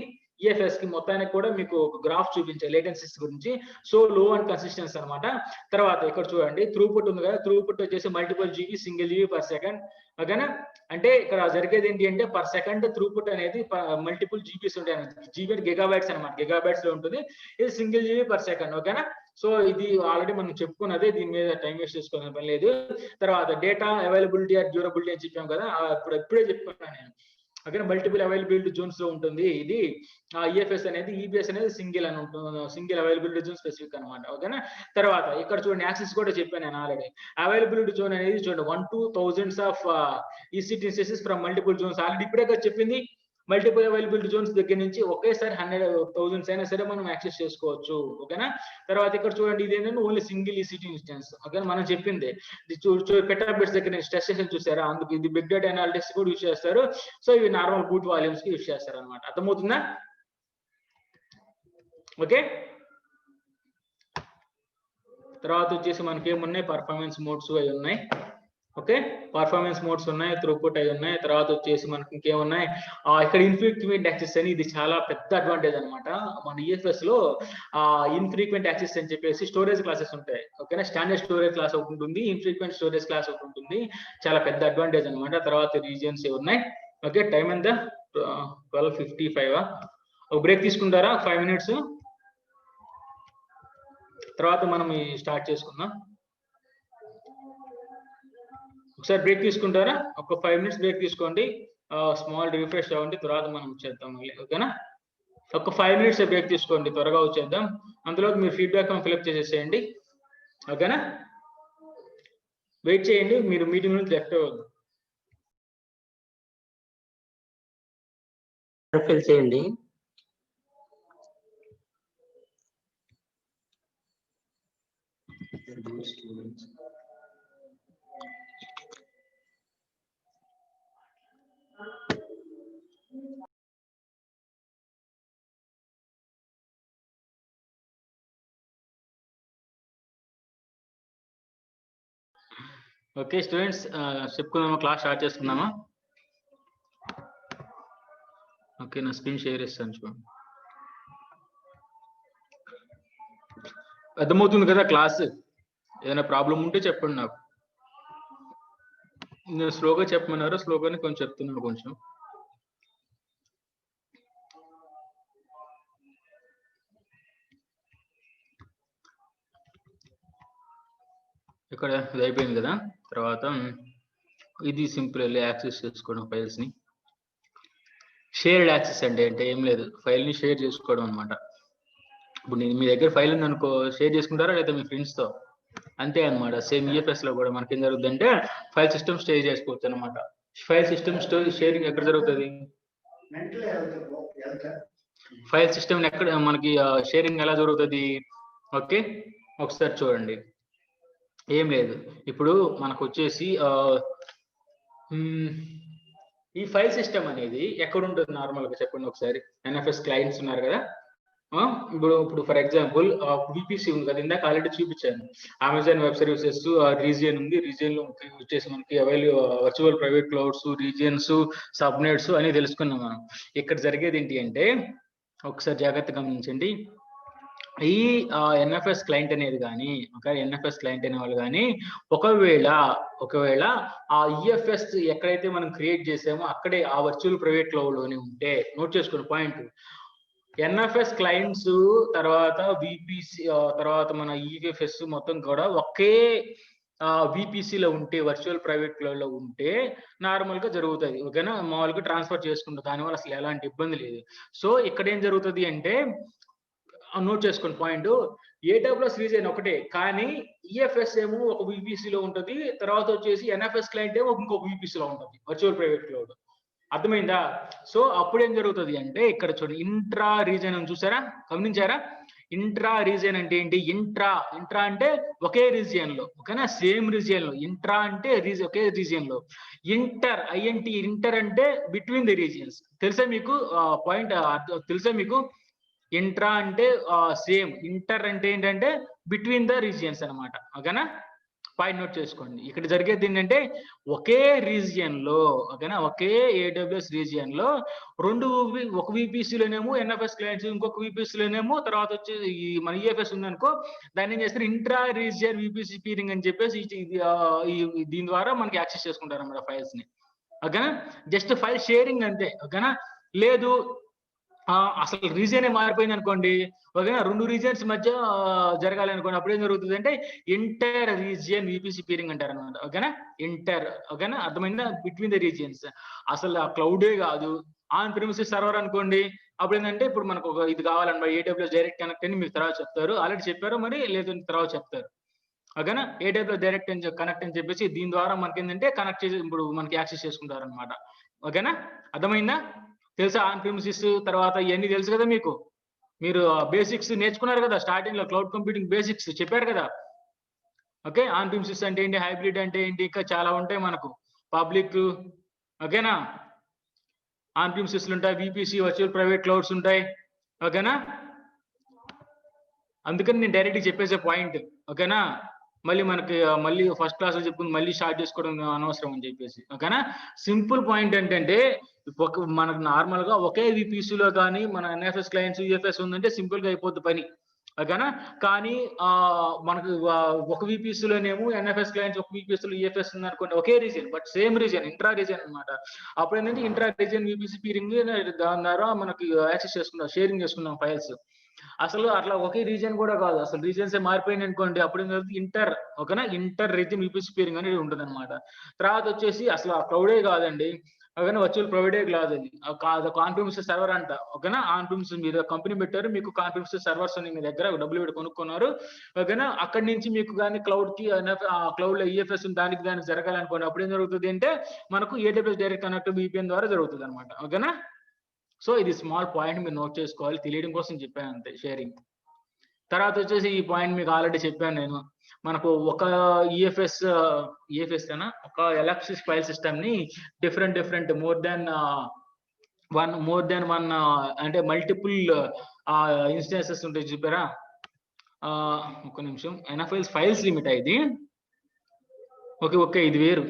Speaker 1: EFS కి మొత్తానికి కూడా మీకు ఒక గ్రాఫ్ చూపించాయి లేటెన్సీస్ గురించి. సో లో అండ్ కన్సిస్టెన్సీ అనమాట. తర్వాత ఇక్కడ చూడండి త్రూపుట్ ఉంది కదా, త్రూపుట్ వచ్చేసి multiple GB single GB per second. ఓకేనా? అంటే ఇక్కడ జరిగేది ఏంటి అంటే పర్ సెకండ్ త్రూపుట్ అనేది మల్టిపుల్ GBs ఉంటాయి, GB గిగాబైట్స్ అనమాట, గిగాబైట్స్ లో ఉంటుంది. ఇది సింగిల్ GB పర్ సెకండ్. ఓకేనా? సో ఇది ఆల్రెడీ మనం చెప్పుకున్నదే, దీని మీద టైం వేస్ట్ చేసుకోవాల్సిన పని లేదు. తర్వాత డేటా అవైలబిలిటీ అండ్ డ్యూరబిలిటీ అని చెప్పాం కదా, ఇప్పుడే చెప్పుకున్నాను నేను. ఓకే, మల్టిపుల్ అవైలబిలిటీ జోన్స్ లో ఉంటుంది ఇది EFS అనేది. EBS అనేది సింగిల్ అని ఉంటుంది, సింగిల్ అవైలబిలిటీ జోన్ స్పెసిఫిక్ అనమాట. ఓకేనా? తర్వాత ఇక్కడ చూడండి యాక్సెస్ కూడా చెప్పాను నేను ఆల్రెడీ. అవైలబిలిటీ జోన్ అనేది చూడండి 1 to 1000s of EC2 instances from multiple Jones. Already ఇప్పుడే కదా చెప్పింది, మల్టిపుల్ అవైలబిలిటీ జోన్స్ దగ్గర నుంచి ఒకేసారి 100,000 అయినా సరే మనం యాక్సెస్ చేసుకోవచ్చు. ఓకేనా? తర్వాత ఇక్కడ చూడండి ఇది ఏంటంటే only single EC2 instance. Okay, మనం చెప్పింది పెటాబిట్స్ దగ్గర స్ట్రెస్ చేసి చూసారా, అందుకు ఇది బిగ్ డేటా అనాలిటిక్స్ కూడా యూజ్ చేస్తారు. సో ఇవి నార్మల్ బూట్ వాల్యూమ్స్ కి యూజ్ చేస్తారు అనమాట. అర్థమవుతుందా? ఓకే, తర్వాత వచ్చేసి మనకి ఏమున్నాయి, పర్ఫార్మెన్స్ మోడ్స్ అవి ఉన్నాయి. ఓకే, పర్ఫార్మెన్స్ మోడ్స్ ఉన్నాయి, త్రూపుట్ అవి ఉన్నాయి. తర్వాత వచ్చేసి మనకి ఇంకేమున్నాయి, ఇక్కడ ఇన్ఫ్రీక్వెంట్ యాక్సెస్ అని, ఇది చాలా పెద్ద అడ్వాంటేజ్ అనమాట. మన EFS లో ఇన్ఫ్రీక్వెంట్ యాక్సెస్ అని చెప్పేసి స్టోరేజ్ క్లాసెస్ ఉంటాయి. ఓకేనా? స్టాండర్డ్ స్టోరేజ్ క్లాస్ ఒకటి ఉంటుంది, ఇన్ఫ్రీక్వెంట్ స్టోరేజ్ క్లాస్ ఒకటి ఉంటుంది. చాలా పెద్ద అడ్వాంటేజ్ అనమాట. తర్వాత రీజియన్స్ ఏ ఉన్నాయి. ఓకే, టైం ఎంత? 12:55. ఒక బ్రేక్ తీసుకుంటారా 5 minutes, తర్వాత మనం స్టార్ట్ చేసుకుందాం. ఒకసారి బ్రేక్ తీసుకుంటారా? ఒక 5 minutes బ్రేక్ తీసుకోండి, స్మాల్ రిఫ్రెష్ అవ్వండి, తర్వాత మనం వచ్చేద్దాం మళ్ళీ. ఓకేనా? ఒక 5 minutes బ్రేక్ తీసుకోండి, త్వరగా వచ్చేద్దాం. అందులో మీరు ఫీడ్బ్యాక్ ఫిల్అప్ చేసేసేయండి. ఓకేనా? వెయిట్ చేయండి, మీరు మీటింగ్ నుంచి లెఫ్ట్ అవ్వద్దు.
Speaker 2: ఫిల్ చేయండి.
Speaker 1: ఓకే స్టూడెంట్స్, చెప్పుకుందామా, క్లాస్ స్టార్ట్ చేసుకుందామా? ఓకే, నా స్క్రీన్ షేర్ చేస్తాను చూడండి. అర్థమవుతుంది కదా క్లాస్? ఏదైనా ప్రాబ్లం ఉంటే చెప్పండి నాకు. నేను స్లోగా చెప్పమన్నారు, స్లోగానే కొంచెం చెప్తున్నాను కొంచెం. ఇక్కడ ఇది అయిపోయింది కదా. తర్వాత ఇది సింపుల్ యాక్సెస్ చేసుకోవడం ఫైల్స్ ని. షేర్డ్ యాక్సెస్ అంటే ఏం లేదు, ఫైల్ ని షేర్ చేసుకోవడం అనమాట. ఇప్పుడు నేను మీ దగ్గర ఫైల్ ఉంది అనుకో, షేర్ చేసుకుంటారా లేదా మీ ఫ్రెండ్స్ తో, అంతే అనమాట. సేమ్ EFS లో కూడా మనకి ఏం జరుగుతుంది అంటే ఫైల్ సిస్టమ్ షేర్ చేసుకోవచ్చు అనమాట. ఫైల్ సిస్టమ్ షేరింగ్ ఎక్కడ జరుగుతుంది? ఫైల్ సిస్టమ్ ఎక్కడ మనకి షేరింగ్ ఎలా జరుగుతుంది? ఓకే, ఒకసారి చూడండి. ఏం లేదు. ఇప్పుడు మనకొచ్చేసి ఈ ఫైల్ సిస్టమ్ అనేది ఎక్కడుంటుంది నార్మల్‌గా చెప్పండి ఒకసారి? ఎన్ఎఫ్ఎస్ క్లయింట్స్ ఉన్నారు గదా! ఇప్పుడు ఫర్ ఎగ్జాంపుల్ వీపీసీ ఉంది కదా! ఇందాక ఆల్రెడీ చూపించాను. అమెజాన్ వెబ్ సర్వీసెస్ రీజియన్ ఉంది. రీజియన్‌లో వచ్చేసి మనకి virtual private clouds, regions, subnets అని తెలుసుకున్నాం మనం. ఇక్కడ జరిగేది ఏంటి అంటే ఒకసారి జాగ్రత్తగా గమనించండి. ఈ ఎన్ఎఫ్ఎస్ క్లయింట్ అనేది గాని, ఎన్ఎఫ్ఎస్ క్లయింట్ అనేవాళ్ళు గాని ఒకవేళ ఆ ఈఎఫ్ఎస్ ఎక్కడైతే మనం క్రియేట్ చేసామో అక్కడే ఆ వర్చువల్ ప్రైవేట్ క్లౌడ్ లోనే ఉంటే నోట్ చేసుకోండి పాయింట్. ఎన్ఎఫ్ఎస్ క్లయింట్స్ తర్వాత విపిసి తర్వాత మన ఈఎఫ్ఎస్ మొత్తం కూడా ఒకే విపిసిలో ఉంటే వర్చువల్ ప్రైవేట్ క్లౌడ్ లో ఉంటే నార్మల్ గా జరుగుతుంది. ఓకేనా? మామూలుగా ట్రాన్స్ఫర్ చేసుకుంటాం. దానివల్ల అసలు ఎలాంటి ఇబ్బంది లేదు. సో ఇక్కడ ఏం జరుగుతుంది అంటే నోట్ చేసుకోండి పాయింట్. ఏడబ్ల్యూఎస్ రీజియన్ ఒకటే కానీ ఈఎఫ్ఎస్ ఏమో ఒక విపిసిలో ఉంటుంది. తర్వాత వచ్చేసి ఎన్ఎఫ్ఎస్ క్లయింట్ ఏమో ఇంకొక విపిసిలో ఉంటుంది వర్చువల్ ప్రైవేట్ క్లౌడ్. అర్థమైందా? సో అప్పుడు ఏం జరుగుతుంది అంటే ఇక్కడ చూడండి ఇంట్రా రీజియన్ అని చూసారా? గమనించారా? ఇంట్రా రీజియన్ అంటే ఏంటి? ఇంట్రా అంటే ఒకే రీజియన్ లో, ఓకేనా? సేమ్ రీజియన్ లో. ఇంట్రా అంటే ఒకే రీజియన్ లో. ఇంటర్ అంటే బిట్వీన్ ది రీజియన్స్. తెలుసా మీకు పాయింట్? తెలుసా మీకు? ఇంట్రా అంటే సేమ్, ఇంటర్ అంటే ఏంటంటే బిట్వీన్ ద రీజియన్స్ అనమాట. ఓకేనా? పాయింట్ నోట్ చేసుకోండి. ఇక్కడ జరిగేది ఏంటంటే ఒకే రీజియన్ లో, ఓకేనా, ఒకే ఏడబ్ల్యూఎస్ రీజియన్ లో ఒక విపిసిలోనేమో ఎన్ఎఫ్ఎస్ క్లయింట్స్, ఇంకొక విపిసిలోనేమో తర్వాత వచ్చి ఈ మన ఈఎఫ్ఎస్ ఉందనుకో, దాన్ని ఏం చేస్తారు? ఇంట్రా రీజియన్ విపిసి పీరింగ్ అని చెప్పేసి దీని ద్వారా మనకి యాక్సెస్ చేసుకుంటారు అన్నమాట ఫైల్స్ ని. ఓకేనా? జస్ట్ ఫైల్ షేరింగ్ అంతే. ఓకేనా? లేదు అసలు రీజియన్ మారిపోయింది అనుకోండి, ఓకేనా, రెండు రీజియన్స్ మధ్య జరగాలి అనుకోండి, అప్పుడు ఏం జరుగుతుంది అంటే ఇంటర్ రీజియన్ విపిసి పీరింగ్ అంటారు అనమాట. ఓకేనా? ఇంటర్, ఓకేనా? అర్థమైందా? Between the regions. అసలు ఆ క్లౌడే కాదు, ఆన్ ప్రిమిసెస్ సర్వర్ అనుకోండి, అప్పుడు ఏంటంటే ఇప్పుడు మనకు ఒక ఇది కావాలన్నమాట, ఏడబ్ల్యూఎస్ డైరెక్ట్ కనెక్ట్ అని మీకు తర్వాత చెప్తారు. ఆల్రెడీ చెప్పారు, మరి లేదు తర్వాత చెప్తారు. ఓకేనా? ఏడబ్ల్యూఎస్ డైరెక్ట్ కనెక్ట్ అని చెప్పేసి దీని ద్వారా మనకి ఏంటంటే కనెక్ట్ చేసి ఇప్పుడు మనకి యాక్సెస్ చేసుకుంటారు అనమాట. ఓకేనా? అర్థమైందా? తెలుసా? ఆన్ ప్రిమిసిస్ తర్వాత ఇవన్నీ తెలుసు కదా మీకు. మీరు బేసిక్స్ నేర్చుకున్నారు కదా స్టార్టింగ్ లో, క్లౌడ్ కంప్యూటింగ్ బేసిక్స్ చెప్పారు కదా. ఓకే? ఆన్ ప్రిమిసిస్ అంటే ఏంటి, హైబ్రిడ్ అంటే ఏంటి, ఇంకా చాలా ఉంటాయి మనకు. పబ్లిక్, ఓకేనా, ఆన్ ప్రిమిసిస్ ఉంటాయి, విపిసి వర్చువల్ ప్రైవేట్ క్లౌడ్స్ ఉంటాయి. ఓకేనా? అందుకని నేను డైరెక్ట్ చెప్పేసే పాయింట్. ఓకేనా? మళ్ళీ ఫస్ట్ క్లాస్ లో చెప్పుకుని మళ్ళీ స్టార్ట్ చేసుకోవడం అనవసరం అని చెప్పేసి. ఓకేనా? సింపుల్ పాయింట్ ఏంటంటే మనకు నార్మల్ గా ఒకే విపిసిలో కానీ మన ఎన్ఎఫ్ఎస్ క్లయింట్స్ యూఎఫ్ఎస్ ఉందంటే సింపుల్ గా అయిపోద్ది పని. ఓకేనా? కానీ మనకు ఒక విపిసిలోనేమో ఎన్ఎఫ్ఎస్ క్లయింట్స్, ఒక విపిసిలో యూఎఫ్ఎస్ ఉంది అనుకోండి, ఒకే region but same region, intra region అనమాట. అప్పుడు ఏంటంటే ఇంట్రా రీజియన్ విపిసి పీరింగ్ దాని ద్వారా మనకి యాక్సెస్ చేసుకుందాం, షేరింగ్ చేసుకుందాం ఫైల్స్. అసలు అట్లా ఒకే రీజియన్ కూడా కాదు, అసలు రీజియన్స్ మారిపోయింది అనుకోండి, అప్పుడు ఏం జరుగుతుంది, ఓకేనా, ఇంటర్ రీజియన్ విపిసి పీరింగ్ అనేది ఉంటుంది అనమాట. తర్వాత వచ్చేసి అసలు ఆ క్లౌడే కాదండి, ఓకేనా, వర్చువల్ ప్రైవేటే కాదు, అది ఆన్ ప్రిమిసెస్ సర్వర్ అంట. ఓకేనా? ఆన్ ప్రిమిసెస్ మీరు కంపెనీ పెట్టారు, మీకు ఆన్ ప్రిమిసెస్ సర్వర్స్ మీ దగ్గర డబ్బులు పెట్టి కొనుక్కున్నారు. ఓకేనా? అక్కడి నుంచి మీకు కానీ క్లౌడ్ కి క్లౌడ్ లో ఈఎఫ్ఎస్ దానికి జరగాలనుకోండి, అప్పుడు ఏం జరుగుతుంది అంటే మనకు ఏడబ్ల్యూఎస్ డైరెక్ట్ కనెక్ట్ విపిఎన్ ద్వారా జరుగుతుంది అనమాట. ఓకేనా? సో ఇది స్మాల్ పాయింట్ మీరు నోట్ చేసుకోవాలి, తెలియడం కోసం చెప్పాను అంతే, షేరింగ్. తర్వాత వచ్చేసి ఈ పాయింట్ మీకు ఆల్రెడీ చెప్పాను నేను. మనకు ఒక ఈఎఫ్ఎస్ కన్నా ఒక ఎలక్ట్రిక్ ఫైల్ సిస్టమ్ ని డిఫరెంట్ మోర్ దాన్ వన్ అంటే మల్టిపుల్ ఇన్స్టెన్సెస్ ఉంటాయి చూపారా? ఒక్క నిమిషం. ఎన్ఎఫ్ఎస్ ఫైల్స్ లిమిట్ ఇది. ఓకే, ఇది వేరు,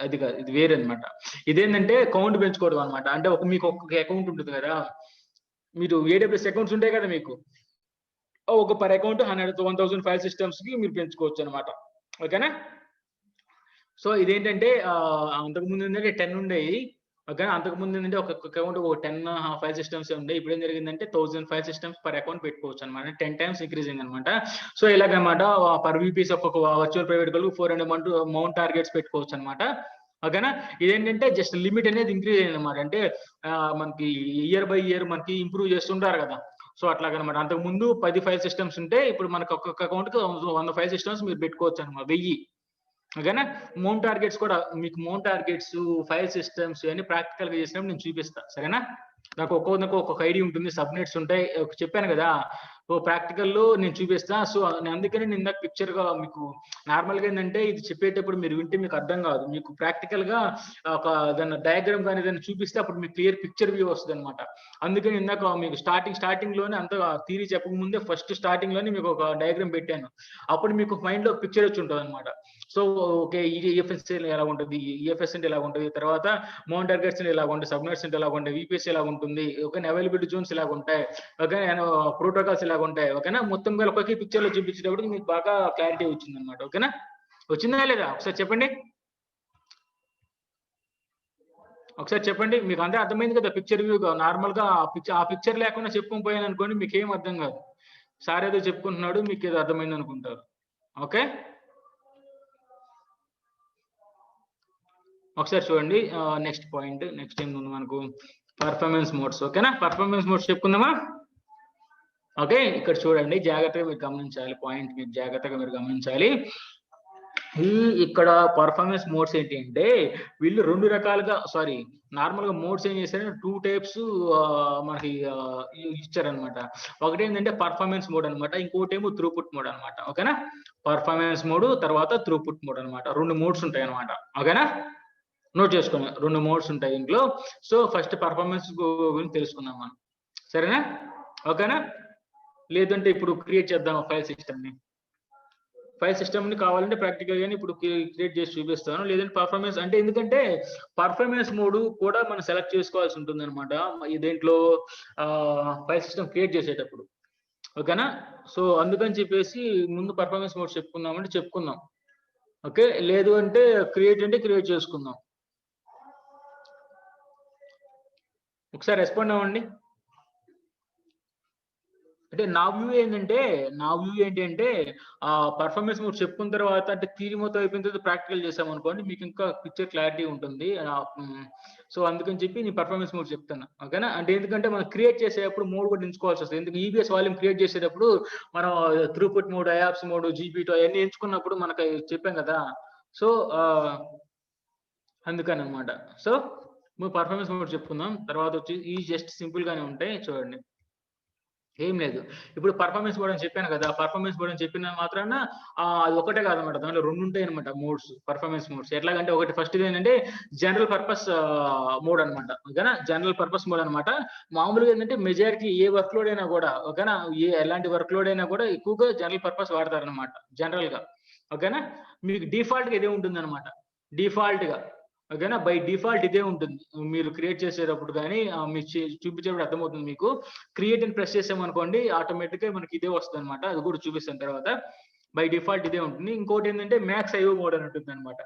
Speaker 1: అది కాదు, ఇది వేరు అనమాట. ఇదేంటంటే కౌంట్ పెంచుకోవడం అనమాట. అంటే మీకు ఒక అకౌంట్ ఉంటుంది కదా, మీరు ఏడబ్ల్యూఎస్ అకౌంట్స్ ఉంటాయి కదా మీకు, ఒక పర్ అకౌంట్ 100,000 ఫైల్ సిస్టమ్స్ కి మీరు పెంచుకోవచ్చు అనమాట. ఓకేనా? సో ఇదేంటంటే అంతకుముందు ఏంటంటే 10 ఉండేవి. ఓకేనా? అంతకుముందు ఏంటంటే ఒక అకౌంట్ 10 ఫైల్ సిస్టమ్స్ ఉండే. ఇప్పుడు ఏం జరిగిందంటే 1000 ఫైల్ సిస్టమ్స్ పర్ అకౌంట్ పెట్టుకోవచ్చు అనమాట. 10 times ఇంక్రీజింగ్ అనమాట. సో ఇలాగనమాట పర్ విపిస్ ఒక వర్చువల్ ప్రైవేట్ కు 400 మౌంట్ టార్గెట్స్ పెట్టుకోవచ్చు అనమాట. ఓకేనా? ఇదేంటంటే జస్ట్ లిమిట్ అనేది ఇంక్రీజ్ అయింది అనమాట. అంటే మనకి ఇయర్ బై ఇయర్ మనకి ఇంప్రూవ్ చేస్తుంటారు కదా. సో అట్లాగనమాట. అంతకు ముందు 10 ఫైల్ సిస్టమ్స్ ఉంటే ఇప్పుడు మనకు ఒక్కొక్క అకౌంట్ కి 100 ఫైల్ సిస్టమ్స్ మీరు పెట్టుకోవచ్చు అనమాట, 1000. ఓకేనా? మౌంట్ టార్గెట్స్ కూడా మీకు మౌంట్ టార్గెట్స్, ఫైల్ సిస్టమ్స్ ఇవన్నీ ప్రాక్టికల్ గా చేసినప్పుడు నేను చూపిస్తా, సరేనా? నాకు ఒక్కొక్క ఐడి ఉంటుంది, సబ్నెట్స్ ఉంటాయి, చెప్పాను కదా. ప్రాక్టికల్లో నేను చూపిస్తా. సో అందుకని నేను ఇందాక పిక్చర్ గా మీకు నార్మల్ గా ఏంటంటే ఇది చెప్పేటప్పుడు మీరు వింటే మీకు అర్థం కాదు. మీకు ప్రాక్టికల్ గా ఒక దాని డయాగ్రామ్ కానీ ఏదైనా చూపిస్తే అప్పుడు మీకు క్లియర్ పిక్చర్ వ్యూ వస్తుంది అనమాట. అందుకని ఇందాక మీకు స్టార్టింగ్ లోనే అంత థియరీ చెప్పక ముందే ఫస్ట్ స్టార్టింగ్ లోనే మీకు ఒక డయాగ్రామ్ పెట్టాను. అప్పుడు మీకు మైండ్ లో పిక్చర్ వచ్చి ఉంటుంది అనమాట. సో ఓకే ఈఎఫ్ఎస్ ఎలా ఉంటుంది, ఈఎఫ్ఎస్ అంటే ఎలా ఉంటుంది, తర్వాత మౌంట్ టార్గెట్స్ ఎలా ఉంటాయి, సబ్నెట్స్ అంటే ఎలా ఉంటాయి, విపిఎస్ ఎలా ఉంటుంది, ఓకే అవైలబిలిటీ జోన్స్ ఎలా ఉంటాయి, ఓకే ప్రోటోకాల్స్ ఎలా ఉంటాయి, ఓకేనా మొత్తం ఒకే పిక్చర్ లో చూపించేటప్పుడు మీకు బాగా క్లారిటీ వచ్చింది అనమాట. ఓకేనా, వచ్చిందా లేదా ఒకసారి చెప్పండి, ఒకసారి చెప్పండి. మీకు అంతే అర్థమైంది కదా పిక్చర్ వ్యూ. నార్మల్ గా ఆ పిక్చర్ లేకుండా చెప్పుకొని పోయాను అనుకోండి మీకు ఏం అర్థం కాదు. సార్ ఏదో చెప్పుకుంటున్నాడు మీకు ఏదో అర్థమైంది అనుకుంటారు. ఓకే, ఒకసారి చూడండి. నెక్స్ట్ పాయింట్, నెక్స్ట్ ఏం ఉంది మనకు, పర్ఫార్మెన్స్ మోడ్స్. ఓకేనా, పర్ఫార్మెన్స్ మోడ్స్ చెప్పుకుందామా. ఓకే, ఇక్కడ చూడండి జాగ్రత్తగా మీరు గమనించాలి, పాయింట్ మీరు జాగ్రత్తగా మీరు గమనించాలి. ఇక్కడ పర్ఫార్మెన్స్ మోడ్స్ ఏంటి అంటే వీళ్ళు రెండు రకాలుగా నార్మల్ గా మోడ్స్ ఏం చేశారంటే 2 టైప్స్ మనకి ఇచ్చారనమాట. ఒకటి ఏంటంటే పర్ఫార్మెన్స్ మోడ్ అనమాట, ఇంకోటి ఏమో త్రూపుట్ మోడ్ అనమాట. ఓకేనా, పర్ఫార్మెన్స్ మోడ్ తర్వాత త్రూపుట్ మోడ్ అనమాట, 2 మోడ్స్ ఉంటాయి అనమాట. ఓకేనా, నోట్ చేసుకోండి, 2 మోడ్స్ ఉంటాయి ఇంట్లో. సో ఫస్ట్ పర్ఫార్మెన్స్ గురించి తెలుసుకుందాం మనం, సరేనా. ఓకేనా, లేదంటే ఇప్పుడు క్రియేట్ చేద్దాం ఫైల్ సిస్టమ్ ని కావాలంటే ప్రాక్టికల్ గానీ ఇప్పుడు క్రియేట్ చేసి చూపిస్తాను. లేదంటే పర్ఫార్మెన్స్ అంటే ఎందుకంటే పర్ఫార్మెన్స్ మోడ్ కూడా మనం సెలెక్ట్ చేసుకోవాల్సి ఉంటుంది అనమాట దేంట్లో ఫైల్ సిస్టమ్ క్రియేట్ చేసేటప్పుడు. ఓకేనా, సో అందుకని చెప్పేసి ముందు పర్ఫార్మెన్స్ మోడ్ చెప్పుకుందాం. ఓకే, లేదు అంటే క్రియేట్ చేసుకుందాం. ఒకసారి రెస్పాండ్ అవ్వండి. అంటే నా వ్యూ ఏంటంటే పర్ఫార్మెన్స్ మోడ్ చెప్పుకున్న తర్వాత అంటే థియరీ మొత్తం అయిపోయిన తర్వాత ప్రాక్టికల్ చేసాం అనుకోండి మీకు ఇంకా పిక్చర్ క్లారిటీ ఉంటుంది. సో అందుకని చెప్పి నేను పర్ఫార్మెన్స్ మోడ్ చెప్తాను. ఓకేనా, అంటే ఎందుకంటే మనం క్రియేట్ చేసేటప్పుడు మోడ్ కూడా ఎంచుకోవాల్సి వస్తుంది. ఎందుకు ఈబీఎస్ వాల్యూమ్ క్రియేట్ చేసేటప్పుడు మనం త్రూపుట్ మోడ్, ఐఆప్స్ మోడ్, జీపీ2 అవన్నీ ఎంచుకున్నప్పుడు మనకు చెప్పాం కదా. సో అందుకని అనమాట. సో పర్ఫార్మెన్స్ మోడ్ చెప్పుకుందాం. తర్వాత వచ్చి ఈ జస్ట్ సింపుల్ గానే ఉంటాయి చూడండి, ఏం లేదు. ఇప్పుడు పర్ఫార్మెన్స్ మోడ్ అని చెప్పాను కదా, పర్ఫార్మెన్స్ మోడ్ అని చెప్పిన మాత్రాన అది ఒకటే కాదనమాట, దాంట్లో 2 ఉంటాయి అనమాట మోడ్స్, పర్ఫార్మెన్స్ మోడ్స్. ఎట్లాగంటే ఒకటి ఫస్ట్ ఏంటంటే జనరల్ పర్పస్ మోడ్ అనమాట. ఓకేనా, జనరల్ పర్పస్ మోడ్ అనమాట. మామూలుగా ఏంటంటే మెజారిటీ ఏ వర్క్ లోడ్ అయినా కూడా, ఓకేనా, ఎలాంటి వర్క్ లోడ్ అయినా కూడా ఎక్కువగా జనరల్ పర్పస్ వాడతారనమాట జనరల్ గా. ఓకేనా, మీకు డిఫాల్ట్ గా ఇదే ఉంటుంది అనమాట, డిఫాల్ట్ గా. ఓకేనా, బై డిఫాల్ట్ ఇదే ఉంటుంది. మీరు క్రియేట్ చేసేటప్పుడు కానీ మీరు చూపించేటప్పుడు అర్థమవుతుంది మీకు. క్రియేట్ అని ప్రెస్ చేసామనుకోండి ఆటోమేటిక్ గా మనకి ఇదే వస్తుంది అనమాట, అది కూడా చూపిస్తాను తర్వాత. బై డిఫాల్ట్ ఇదే ఉంటుంది. ఇంకోటి ఏంటంటే మ్యాక్స్ ఐఓ మోడ్ అని ఉంటుంది అనమాట,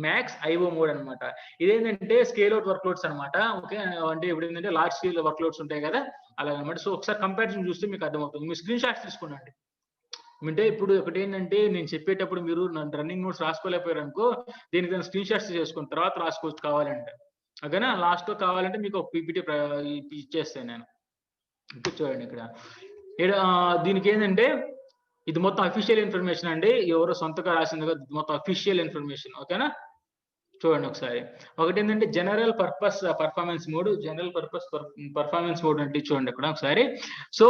Speaker 1: మ్యాక్స్ ఐఓ మోడ్ అనమాట. ఇదేంటంటే స్కేల్ అవుట్ వర్క్ లోడ్స్ అనమాట. ఓకే, అంటే ఇప్పుడు ఏంటంటే లార్జ్ స్కేల్ వర్క్ లోడ్స్ ఉంటాయి కదా అలాగనమాట. సో ఒకసారి కంపారిజన్ చూస్తే మీకు అర్థమవుతుంది. మీరు స్క్రీన్ షాట్స్ తీసుకోండి. అంటే ఇప్పుడు ఒకటి ఏంటంటే నేను చెప్పేటప్పుడు మీరు రన్నింగ్ నోట్స్ రాసుకోలేకపోయారు అనుకో, దీనికి స్క్రీన్ షాట్స్ చేసుకున్న తర్వాత రాసుకోవచ్చు కావాలంటే. ఓకేనా, లాస్ట్ లో కావాలంటే మీకు ఒక పీపీటీ ఇచ్చేస్తాను నేను. ఇప్పుడు చూడండి ఇక్కడ దీనికి ఏంటంటే ఇది మొత్తం అఫీషియల్ ఇన్ఫర్మేషన్ అండి, ఎవరో సొంతగా రాసింది కదా, మొత్తం అఫీషియల్ ఇన్ఫర్మేషన్. ఓకేనా, చూడండి ఒకసారి. ఒకటి ఏంటంటే general purpose performance mode, general purpose performance mode అంటే చూడండి ఇక్కడ ఒకసారి. సో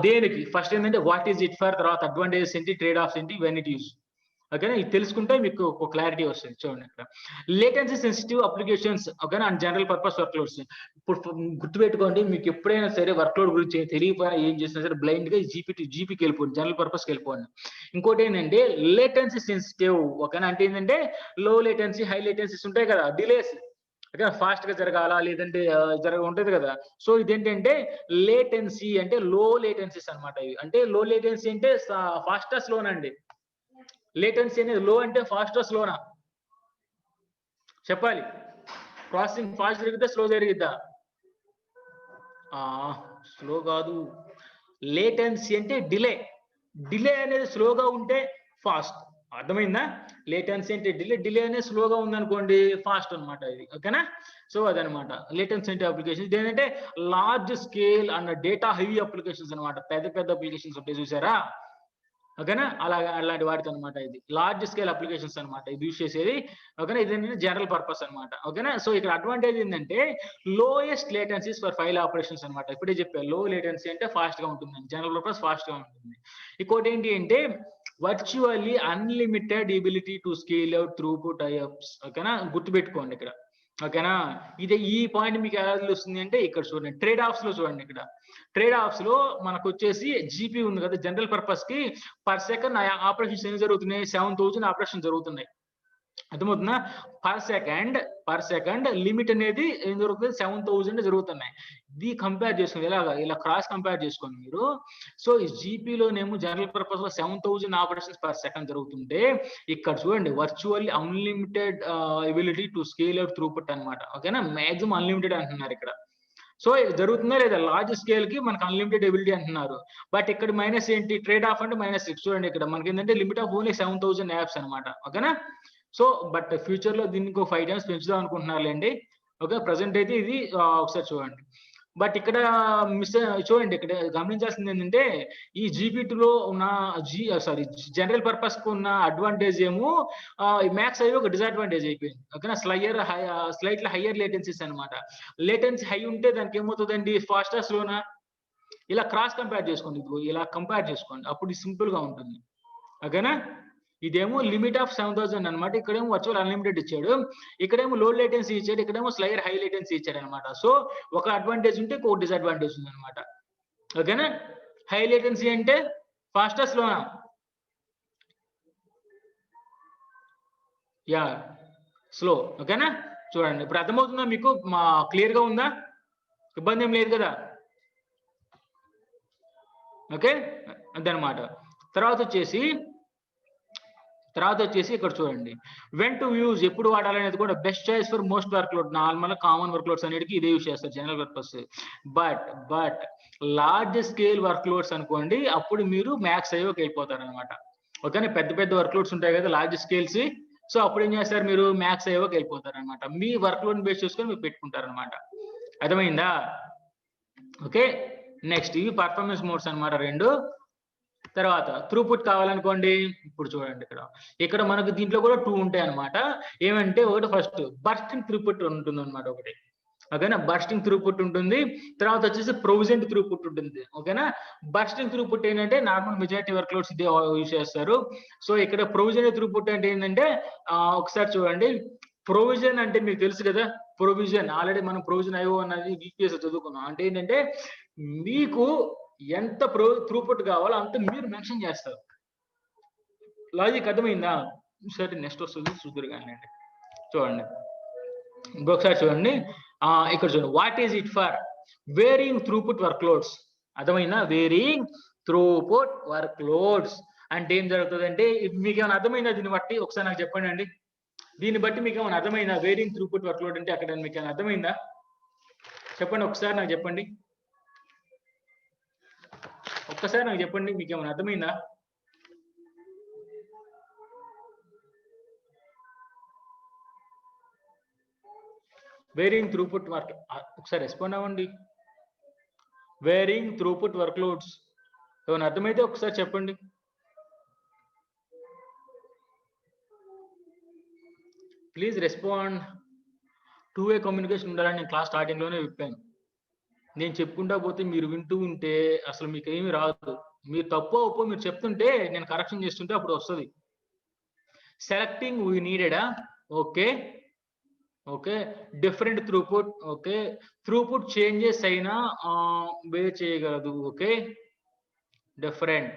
Speaker 1: దేనికి ఫస్ట్ ఏంటంటే వాట్ ఈస్ ఇట్ ఫర్, తర్వాత అడ్వాంటేజెస్ ఏంటి, ట్రేడ్ ఆఫ్స్ ఏంటి, వెన్ ఇట్ యూస్. ఓకేనా, ఇది తెలుసుకుంటే మీకు ఒక క్లారిటీ వస్తుంది. చూడండి ఇక్కడ లేటెన్సీ సెన్సిటివ్ అప్లికేషన్స్, ఓకేనా, and general purpose work loads. ఇప్పుడు గుర్తుపెట్టుకోండి, మీకు ఎప్పుడైనా సరే వర్క్ లోడ్ గురించి తెలియకపోయినా ఏం చేసినా సరే బ్లైండ్ గా జీపీకి వెళ్ళిపోండి, జనరల్ పర్పస్కి వెళ్ళిపోండి. ఇంకోటి ఏంటంటే లేటెన్సీ సెన్సిటివ్. ఓకేనా, అంటే ఏంటంటే లో లేటెన్సీ, హై లేటెన్సీస్ ఉంటాయి కదా, డిలేస్. ఓకే, ఫాస్ట్ గా జరగాల లేదంటే ఉంటది కదా. సో ఇదేంటంటే లేటెన్సీ అంటే లో లేటెన్సీస్ అనమాట. ఇవి అంటే లో లేటెన్సీ అంటే ఫాస్ట్ స్లోనా అండి, లేటెన్సీ అనేది లో అంటే ఫాస్ట్ స్లోనా చెప్పాలి. ప్రాసెసింగ్ ఫాస్ట్ జరిగిద్దా స్లో జరిగిద్దా? స్లో కాదు, లేటెన్సీ అంటే డిలే అనేది స్లోగా ఉంటే ఫాస్ట్. అర్థమైందా? లేటెన్సీ అంటే డిలే అనేది స్లోగా ఉందనుకోండి ఫాస్ట్ అనమాట ఇది. ఓకేనా, సో అదనమాట లేటెన్సీ అంటే అప్లికేషన్. ఇదేంటంటే large scale and data heavy applications అనమాట. పెద్ద అప్లికేషన్స్ ఉంటాయి చూసారా, ఓకేనా అలాంటి వాటికి అనమాట ఇది లార్జ్ స్కేల్ అప్లికేషన్స్ అనమాట ఇది యూజ్ చేసేది. ఓకేనా ఇది ఏంటంటే జనరల్ పర్పస్ అనమాట. ఓకేనా సో ఇక్కడ అడ్వాంటేజ్ ఏంటంటే లోయెస్ట్ లేటెన్సీస్ ఫర్ ఫైల్ ఆపరేషన్స్ అనమాట. ఇప్పుడే చెప్పాను లో లేటెన్సీ అంటే ఫాస్ట్ గా ఉంటుంది, జనరల్ పర్పస్ ఫాస్ట్ గా ఉంటుంది. ఇంకోటి ఏంటి అంటే virtually unlimited ability to scale out throughput EFS. ఓకేనా గుర్తుపెట్టుకోండి ఇక్కడ. ఓకేనా ఈ పాయింట్ మీకు ఎలా తెలుస్తుంది అంటే ఇక్కడ చూడండి ట్రేడ్ ఆఫ్స్ లో చూడండి. ఇక్కడ ట్రేడ్ ఆఫ్స్ లో మనకు వచ్చేసి జీపీ ఉంది కదా జనరల్ పర్పస్ కి పర్ సెకండ్ ఆపరేషన్స్ ఎన్ని జరుగుతున్నాయి 7000 ఆపరేషన్ జరుగుతున్నాయి. అర్థమవుతుందా? పర్ సెకండ్ లిమిట్ అనేది ఏం జరుగుతుంది 7000 జరుగుతున్నాయి. ఇది కంపేర్ చేసుకుని ఇలా క్రాస్ కంపేర్ చేసుకోండి మీరు. సో ఈ జీపీలోనేమో జనరల్ పర్పస్ లో 7000 ఆపరేషన్స్ పర్ సెకండ్ జరుగుతుంటే ఇక్కడ చూడండి virtually unlimited ability to scale out throughput అనమాట. ఓకేనా మాక్సిమం అన్లిమిటెడ్ అంటున్నారు ఇక్కడ. సో ఇది జరుగుతుందా లేదా లార్జ్ స్కేల్ కి మనకు అన్లిమిటెడ్ ఎబిలిటీ అంటున్నారు. బట్ ఇక్కడ మైనస్ ఏంటి ట్రేడ్ ఆఫ్ అంటే -6 చూడండి ఇక్కడ మనకి ఏంటంటే లిమిట్ ఆఫ్ ఓన్లీ 7000 యాప్స్ అనమాట. ఓకేనా సో బట్ ఫ్యూచర్ లో దీనికి 5 times పెంచుదాం అనుకుంటున్నారులేండి. ఓకే ప్రెసెంట్ అయితే ఇది ఒకసారి చూడండి. బట్ ఇక్కడ చూడండి ఇక్కడ గమనించాల్సింది ఏంటంటే ఈ జీపీ2లో ఉన్న జనరల్ పర్పస్ కు ఉన్న అడ్వాంటేజ్ ఏమో మ్యాక్స్ అయ్యి ఒక డిసడ్వాంటేజ్ అయిపోయింది. ఓకేనా స్లైట్లీ హయ్యర్ లేటెన్సీస్ అనమాట. లేటెన్సీ హై ఉంటే దానికి ఏమవుతుందండి ఫాస్టర్ స్లోనా ఇలా క్రాస్ కంపేర్ చేసుకోండి. ఇలా కంపేర్ చేసుకోండి అప్పుడు సింపుల్ గా ఉంటుంది. ఓకేనా ఇదేమో లిమిట్ ఆఫ్ 7000 అనమాట. ఇక్కడేమో వర్చువల్ అన్లిమిటెడ్ ఇచ్చాడు, ఇక్కడేమో లో లేటెన్సీ ఇచ్చాడు, ఇక్కడేమో స్లైర్ హై లేటెన్సీ ఇచ్చాడు అనమాట. సో ఒక అడ్వాంటేజ్ ఉంటే ఒక డిసడ్వాంటేజ్ ఉంది అనమాట. ఓకేనా హై లేటెన్సీ అంటే ఫాస్టర్ స్లోనా యా స్లో. ఓకేనా చూడండి ఇప్పుడు అర్థమవుతుందా మీకు క్లియర్ గా ఉందా? ఇబ్బంది ఏం లేదు కదా? ఓకే అదనమాట. తర్వాత వచ్చేసి ఇక్కడ చూడండి వెన్ టు యూజ్ ఎప్పుడు వాడాలనేది కూడా best choice for most work load. Normal common work loads అనేది ఇదే యూజ్ చేస్తారు general purpose. But large scale work loads అనుకోండి అప్పుడు మీరు మ్యాక్స్ అయ్యోకి వెళ్ళిపోతారు అనమాట. ఓకేనా పెద్ద వర్క్ లోడ్స్ ఉంటాయి కదా లార్జ్ స్కేల్స్. సో అప్పుడు ఏం చేస్తారు మీరు మ్యాక్స్ అయ్యోకి వెళ్ళిపోతారు అనమాట. మీ వర్క్ లోడ్ బేస్ చేసుకొని మీరు పెట్టుకుంటారు అనమాట. అర్థమైందా? ఓకే నెక్స్ట్ ఇవి పర్ఫార్మెన్స్ మోడ్స్ అనమాట రెండు. తర్వాత త్రూపుట్ కావాలనుకోండి ఇప్పుడు చూడండి ఇక్కడ మనకు దీంట్లో కూడా 2 ఉంటాయి అనమాట. ఏమంటే ఒకటి ఫస్ట్ బర్స్టింగ్ త్రూపుట్ ఉంటుంది అనమాట ఒకటి. ఓకేనా బర్స్టింగ్ త్రూపుట్ ఉంటుంది. తర్వాత వచ్చేసి ప్రొవిజన్ త్రూపుట్ ఉంటుంది. ఓకేనా బర్స్టింగ్ త్రూపుట్ ఏంటంటే నార్మల్ మెజారిటీ వర్క్ లోడ్స్ ఇదే యూజ్ చేస్తారు. సో ఇక్కడ ప్రొవిజన్ త్రూపుట్ అంటే ఏంటంటే ఒకసారి చూడండి ప్రొవిజన్ అంటే మీకు తెలుసు కదా ప్రొవిజన్ ఆల్రెడీ మనం ప్రొవిజన్ ఐఓ అన్నది వీపీఎస్ చదువుకున్నాం. అంటే ఏంటంటే మీకు ఎంత త్రూపుట్ కావాలో అంత మీరు మెన్షన్ చేస్తారు. లాజిక్ అర్థమైందా? సరే నెక్స్ట్ వస్తుంది చూద్దరు కానీ చూడండి ఇంకొకసారి చూడండి. ఇక్కడ చూడండి what is it for wearing throughput work loads. అర్థమైందా? వేరింగ్ త్రూపుట్ వర్క్ లోడ్స్ అంటే ఏం జరుగుతుంది అంటే మీకు ఏమైనా అర్థమైందా? దీన్ని బట్టి ఒకసారి నాకు చెప్పండి అండి. దీన్ని బట్టి మీకు ఏమైనా అర్థమైందా? వేరింగ్ త్రూపుట్ వర్క్ లోడ్ అంటే అక్కడ మీకు ఏమైనా అర్థమైందా? చెప్పండి ఒకసారి నాకు చెప్పండి. ఒక్కసారి నాకు చెప్పండి మీకు ఏమైనా అర్థమైందా? వేరింగ్ త్రూపుట్ వర్క్ ఒకసారి రెస్పాండ్ అవ్వండి. వేరింగ్ త్రూపుట్ వర్క్ లోడ్స్ ఏమైనా అర్థమైతే ఒకసారి చెప్పండి. Please respond. 2-way కమ్యూనికేషన్ ఉండాలని నేను క్లాస్ స్టార్టింగ్ లోనే చెప్పాను. నేను చెప్పుకుంటా పోతే మీరు వింటూ ఉంటే అసలు మీకు ఏమి రాదు. మీరు తప్పు ఒప్పో మీరు చెప్తుంటే నేను కరెక్షన్ చేస్తుంటే అప్పుడు వస్తుంది. సెలెక్టింగ్ వీ నీడెడా okay different throughput. Okay throughput changes అయినా వే చేయగలదు. ఓకే డిఫరెంట్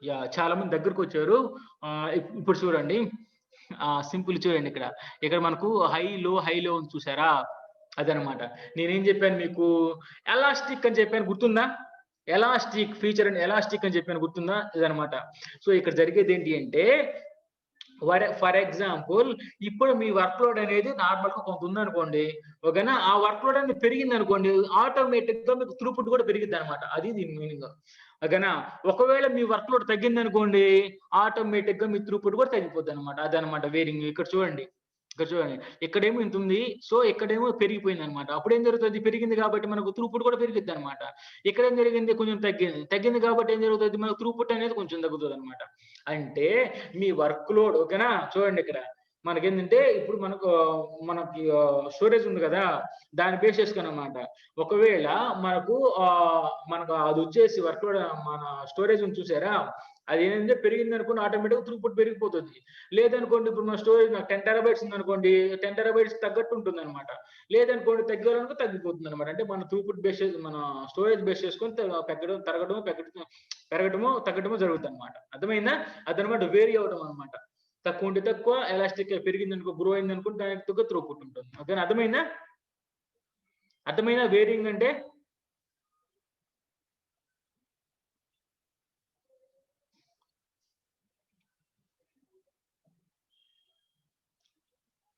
Speaker 1: యా చాలా మంది దగ్గరకు వచ్చారు. ఇప్పుడు చూడండి సింపుల్ చూడండి ఇక్కడ మనకు హై లో ఉంది చూసారా? అదనమాట. నేనేం చెప్పాను మీకు ఎలాస్టిక్ అని చెప్పాను గుర్తుందా? ఎలాస్టిక్ ఫీచర్ అండ్ ఎలాస్టిక్ అని చెప్పాను గుర్తుందా? ఇదనమాట. సో ఇక్కడ జరిగేది ఏంటి అంటే ఫర్ ఎగ్జాంపుల్ ఇప్పుడు మీ వర్క్ లోడ్ అనేది నార్మల్ గా కొంత ఉందనుకోండి. ఓకేనా ఆ వర్క్ లోడ్ అనేది పెరిగింది అనుకోండి ఆటోమేటిక్ గా మీకు త్రూపుట్ కూడా పెరిగింది అనమాట. అది దీని మీనింగ్. ఓకేనా ఒకవేళ మీ వర్క్ లోడ్ తగ్గింది అనుకోండి ఆటోమేటిక్ గా మీ త్రూపుట్ కూడా తగ్గిపోద్ది అనమాట. అదనమాట వేరింగ్. ఇక్కడ చూడండి ఇక్కడ చూడండి, ఇక్కడేమో ఇంత ఉంది. సో ఇక్కడేమో పెరిగిపోయింది అనమాట. అప్పుడు ఏం జరుగుతుంది, పెరిగింది కాబట్టి మనకు త్రూపుట్ కూడా పెరిగిద్ది అనమాట. ఇక్కడ ఏం జరిగింది, కొంచెం తగ్గింది. తగ్గింది కాబట్టి ఏం జరుగుతుంది, మనకు త్రూపుట్ అనేది కొంచెం తగ్గుతుంది అనమాట. అంటే మీ వర్క్ లోడ్, ఓకేనా, చూడండి ఇక్కడ మనకేంటంటే ఇప్పుడు మనకి స్టోరేజ్ ఉంది కదా, దాన్ని బేస్ చేసుకుని అనమాట. ఒకవేళ మనకు అది వచ్చేసి వర్క్ లోడ్, మన స్టోరేజ్ ఉంది చూసారా, అది ఏంటంటే పెరిగింది అనుకోండి, ఆటోమేటిక్ త్రూపుట్ పెరిగిపోతుంది. లేదనుకోండి, ఇప్పుడు మన స్టోరేజ్ నాకు 10 టెరాబైట్స్ ఉంది అనుకోండి, 10 టెరాబైట్స్ తగ్గట్టు ఉంటుంది అనమాట. లేదనుకోండి, తగ్గాలనుకో తగ్గిపోతుంది అనమాట. అంటే మన త్రూపుట్ బేస్, మన స్టోరేజ్ బేస్ చేసుకొని పెరగడము తగ్గడము జరుగుతుంది అనమాట. అర్థమైందా? అదనమాట వేరీ అవడం అనమాట. తక్కువ ఉంటే తక్కువ, ఎలాస్టిక్ పెరిగింది అనుకో, గ్రో అయింది అనుకుంటే దానికి తగ్గ త్రూపుట్ ఉంటుంది. ఓకేనా? అర్థమైందా వేరింగ్ అంటే?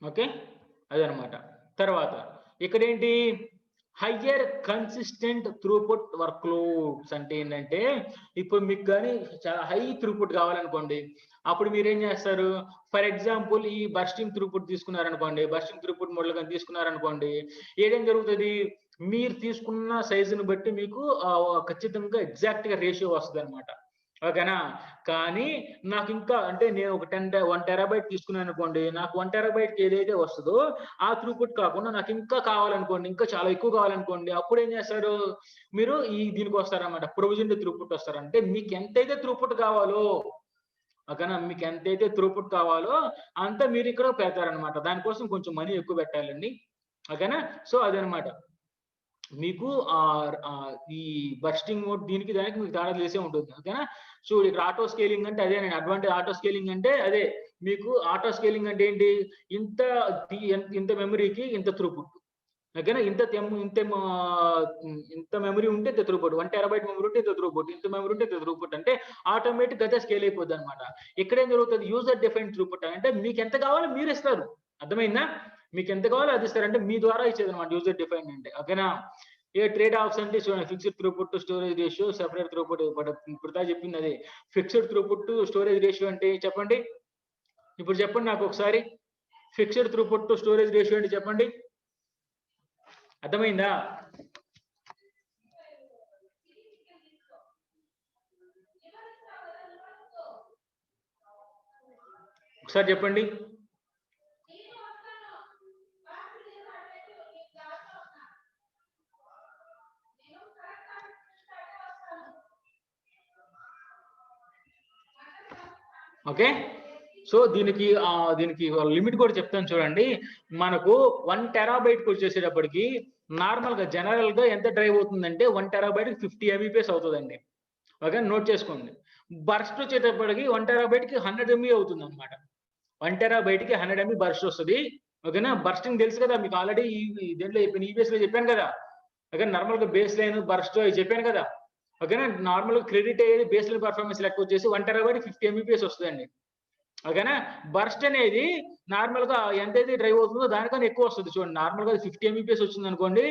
Speaker 1: ఓకే, అదనమాట. తర్వాత ఇక్కడ ఏంటి, higher consistent throughput work loads అంటే ఏంటంటే, ఇప్పుడు మీకు కానీ చాలా హై త్రూపుట్ కావాలనుకోండి, అప్పుడు మీరు ఏం చేస్తారు, ఫర్ ఎగ్జాంపుల్ ఈ బర్స్టింగ్ త్రూపుట్ తీసుకున్నారనుకోండి, బర్స్టింగ్ త్రూపుట్ మోడల్ కానీ తీసుకున్నారనుకోండి, ఏదేం జరుగుతుంది, మీరు తీసుకున్న సైజుని బట్టి మీకు ఖచ్చితంగా ఎగ్జాక్ట్ గా రేషియో వస్తుంది అనమాట. ఓకేనా? కానీ నాకు ఇంకా అంటే నేను ఒక 1 టెరాబైట్ తీసుకున్నాను అనుకోండి, నాకు 1 టెరాబైట్ ఏదైతే వస్తుందో ఆ త్రూపుట్ కాకుండా నాకు ఇంకా కావాలనుకోండి, ఇంకా చాలా ఎక్కువ కావాలనుకోండి, అప్పుడు ఏం చేస్తారు, మీరు దీనికి వస్తారన్నమాట, ప్రొవిజన్ త్రూపుట్ వస్తారు. అంటే మీకు ఎంతైతే త్రూపుట్ కావాలో, ఓకేనా, మీకు ఎంతైతే త్రూపుట్ కావాలో అంతా మీరు ఇక్కడ పెడతారనమాట. దానికోసం కొంచెం మనీ ఎక్కువ పెట్టాలండి. ఓకేనా? సో అదనమాట. మీకు ఈ బర్స్టింగ్ మోడ్ దీనికి దానికి మీకు తేడా తెలిసే ఉంటుంది. ఓకేనా? సో ఇక్కడ ఆటో స్కేలింగ్ అంటే అదేనండి. అడ్వాంటేజ్ ఆటో స్కేలింగ్ అంటే అదే. మీకు ఆటో స్కేలింగ్ అంటే ఏంటి, ఇంత మెమరీకి ఇంత త్రూపుట్. ఓకేనా? ఇంత మెమరీ ఉంటే ఇంత త్రూపుట్. 1 టెరాబైట్ మెమరీ ఉంటే ఇంత త్రూపుట్. ఇంత మెమరీ ఉంటే ఇంత త్రూపుట్. అంటే ఆటోమేటిక్ గా స్కేల్ అయిపోద్ది అనమాట. ఇక్కడ ఏం జరుగుతుంది, యూజర్ డిఫైన్డ్ త్రూపుట్ అంటే మీకు ఎంత కావాలో మీరు ఇస్తారు. అర్థమైందా? మీకు ఎంత కావాలో అది ఇస్తారంటే మీ ద్వారా ఇచ్చేది అనమాట యూజర్ డిఫైన్డ్ అంటే. ఓకేనా? ఏ ట్రేడ్ ఆఫ్స్ అంటే fixed throughput to storage ratio, separate throughput. ఇప్పుడు చెప్పింది అదే, fixed throughput to storage ratio అంటే చెప్పండి. ఇప్పుడు చెప్పండి నాకు ఒకసారి, fixed throughput to storage ratio అంటే చెప్పండి. అర్థమైందా? ఒకసారి చెప్పండి. ఓకే, సో దీనికి లిమిట్ కూడా చెప్తాను చూడండి. మనకు 1 టెరాబైట్ వచ్చేసేటప్పటికి నార్మల్ గా జనరల్ గా ఎంత డ్రైవ్ అవుతుందంటే 1 టెరాబైట్ 50 MB అవుతుందండి. ఓకే, నోట్ చేసుకోండి. బర్స్ట్ వచ్చేటప్పటికి 1 టెరాబైట్ కి 100 MB అవుతుంది అనమాట. 1 టెరాబైట్ కి 100 MB బర్స్ట్ వస్తుంది. ఓకేనా? బర్స్టింగ్ తెలుసు కదా మీకు ఆల్రెడీ, దీంట్లో ఈబీఎస్ లో చెప్పాను కదా. ఓకే, నార్మల్ గా బేస్ లైన్ బర్స్ట్ చెప్పాను కదా. ఓకేనా? నార్మల్ గా క్రెడిట్ అయ్యేది బేస్ లైన్ పర్ఫార్మెన్స్ లెక్క వచ్చేసి 1 టెరాబైట్ 50 MB వస్తుందండి. ఓకేనా? బర్స్ట్ అనేది నార్మల్ గా ఎంతైతే డ్రైవ్ అవుతుందో దానికన్నా ఎక్కువ వస్తుంది. చూడండి, నార్మల్ గా 50 MB వచ్చింది అనుకోండి,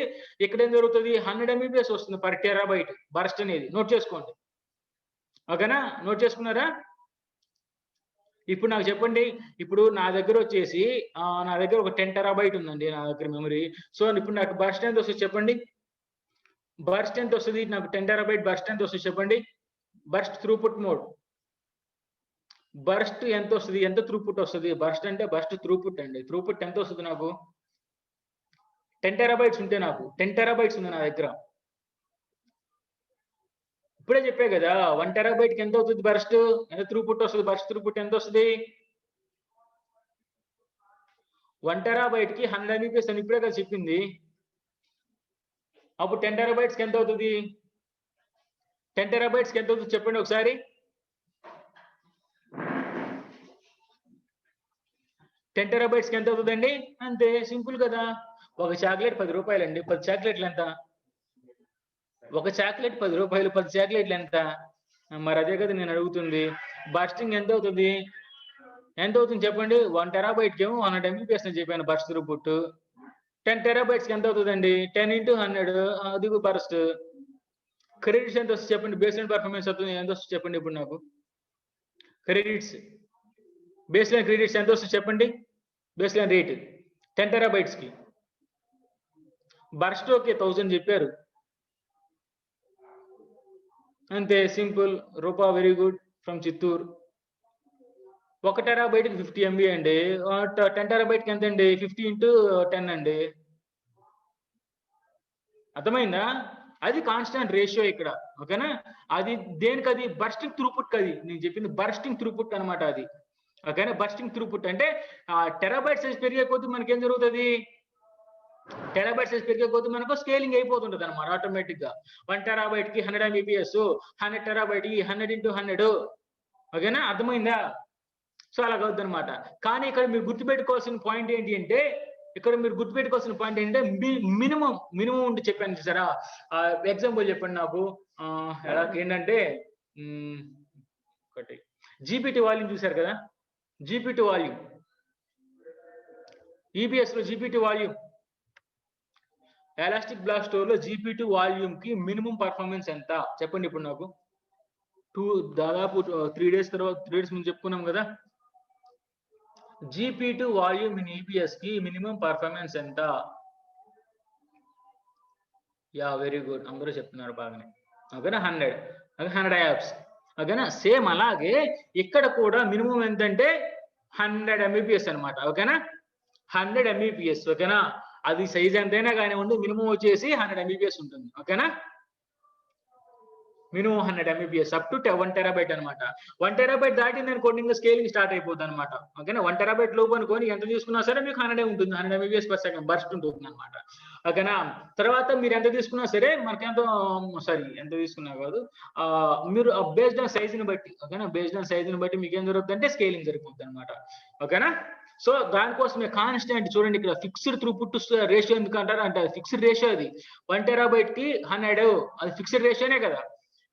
Speaker 1: ఇక్కడ ఏం జరుగుతుంది, 100 MB వస్తుంది పర్ టెరాబైట్ బర్స్ట్ అనేది. నోట్ చేసుకోండి. ఓకేనా? నోట్ చేసుకున్నారా? ఇప్పుడు నాకు చెప్పండి, ఇప్పుడు నా దగ్గర వచ్చేసి నా దగ్గర ఒక 10 టెరాబైట్ ఉందండి నా దగ్గర మెమరీ. సో ఇప్పుడు నాకు బర్స్ట్ ఎంత వస్తుంది చెప్పండి. బర్స్ట్ ఎంత వస్తుంది నాకు, 10 టెరాబైట్ బర్స్ట్ ఎంత వస్తుంది చెప్పండి. బర్స్ట్ త్రూపుట్ మోడ్, బర్స్ట్ ఎంత వస్తుంది, ఎంత త్రూపుట్ వస్తుంది. బర్స్ట్ అంటే బర్స్ట్ త్రూపుట్ అండి. త్రూపుట్ ఎంత వస్తుంది నాకు, 10 టెరాబైట్స్ ఉంటే, నాకు 10 టెరాబైట్స్ ఉంది నా దగ్గర. ఇప్పుడే చెప్పే కదా, 1 టెరాబైట్ కి ఎంత అవుతుంది బర్స్ట్, ఎంత త్రూపుట్ వస్తుంది, బర్స్ట్ త్రూపుట్ ఎంత వస్తుంది. 1 టెరాబైట్ కి 100 MB అని ఇప్పుడే కదా చెప్పింది. అప్పుడు 10 టెరాబైట్స్ కి ఎంత అవుతుంది, 10 టెరాబైట్స్ కి ఎంత అవుతుంది చెప్పండి ఒకసారి. 10 టెరాబైట్స్ కి ఎంత అవుతుందండి, అంతే సింపుల్ కదా. ఒక చాక్లెట్ 10 రూపాయలండి. 10 చాక్లెట్లు ఎంత, ఒక చాక్లెట్ 10 రూపాయలు, 10 చాక్లెట్లు ఎంత. మరి అదే కదా నేను అడుగుతుంది. బర్స్టింగ్ ఎంత అవుతుంది, ఎంత అవుతుంది చెప్పండి. 1 టెరాబైట్ కి ఏమో 100 MB అని చెప్పాను బర్స్ట్ త్రూపుట్. 10 టెరాబైట్స్ కి ఎంత అవుతుందండి, 10 × 100, అది బర్స్ట్. క్రెడిట్స్ ఎంత వస్తుంది చెప్పండి, బేస్ లైన్ పర్ఫార్మెన్స్ అవుతుంది ఎంత వస్తుంది చెప్పండి. ఇప్పుడు నాకు క్రెడిట్స్, బేస్ లైన్ క్రెడిట్స్ ఎంత వస్తుంది చెప్పండి. బేస్ లైన్ రేట్ 10 టెరాబైట్స్ కి. బర్స్ట్ ఓకే 1000 చెప్పారు అంతే, simple. Rupa very good from Chittoor. 1 terabyte 50 MB అండి. 10 టెరాబైట్ కి ఎంత అండి? 50 into 10 అండి. అర్థమైందా? అది కాన్స్టెంట్ రేషియో ఇక్కడ. ఓకేనా? అది దేనికి? అది బర్స్టింగ్ త్రూపుట్. అది నేను చెప్పింది బర్స్టింగ్ త్రూపుట్ అనమాట అది. ఓకేనా? బర్స్టింగ్ త్రూపుట్ అంటే టెరాబైట్ సైజ్ పెరిగే కొద్దీ మనకేం జరుగుతుంది? టెరాబైట్ సైజ్ పెరిగే కొద్దీ మనకు స్కేలింగ్ అయిపోతుంటది అనమాట ఆటోమేటిక్ గా. 1 టెరాబైట్ కి 100 Mbps, 100 టెరాబైట్ కి 100 into 100. ఓకేనా? అర్థమైందా? సో అలాగ అవుద్ది అనమాట. కానీ ఇక్కడ మీరు గుర్తుపెట్టుకోవాల్సిన పాయింట్ ఏంటి అంటే, మినిమం ఉండి చెప్పాను చూసారా? ఎగ్జాంపుల్ చెప్పండి నాకు. ఎలా ఏంటంటే ఒకటి జీపీటీ వాల్యూమ్ చూసారు కదా? జీపీటీ వాల్యూమ్, ఈబిఎస్ లో GPT volume, elastic block store లో జీపీటీ వాల్యూమ్ కి మినిమం పర్ఫార్మెన్స్ ఎంత చెప్పండి ఇప్పుడు నాకు. దాదాపు 3 days ముందు చెప్పుకున్నాం కదా. జీపీ2 వాల్యూమ్ ఇన్ ఈబిఎస్ కి మినిమం పర్ఫార్మెన్స్ ఎంత? యా వెరీ గుడ్, అందరూ చెప్తున్నారు బాగానే. ఓకేనా? 100 యాప్స్. ఓకేనా? సేమ్ అలాగే ఇక్కడ కూడా మినిమం ఎంతంటే 100 Mbps అనమాట. ఓకేనా? 100 Mbps. ఓకేనా? అది సైజ్ ఎంతైనా కానివ్వండి, మినిమం వచ్చేసి 100 Mbps ఉంటుంది. ఓకేనా? Minimum 100 Mbps up to 1 terabyte అనమాట. 1 టెరాబైట్ దాటింది అనుకోండి ఇంకా స్కేలింగ్ స్టార్ట్ అయిపోతుంది అనమాట. ఓకేనా? 1 టెరాబైట్ లోపు అనుకోని ఎంత తీసుకున్నా సరే మీకు 100 ఉంటుంది, 100 Mbps/s బర్స్ట్ ఉంటుంది అనమాట. ఓకేనా? తర్వాత మీరు ఎంత తీసుకున్నా సరే మనకెంతో ఎంత తీసుకున్నా కాదు, మీరు బేస్డ్ ఆన్ సైజ్ ని బట్టి, ఓకేనా, బేస్డ్ ఆన్ సైజ్ ని బట్టి మీకు ఏం జరుగుతుంది అంటే స్కేలింగ్ జరిగిపోతుంది అనమాట. ఓకేనా? సో దానికోసమే కాన్స్టెంట్ చూడండి ఇక్కడ ఫిక్స్డ్ త్రూపుట్ రేషియో ఎందుకు అంటారు అంటే అది ఫిక్స్డ్ రేషియో. అది 1 టెరాబైట్ కి 100, అది ఫిక్స్డ్ రేషియోనే కదా.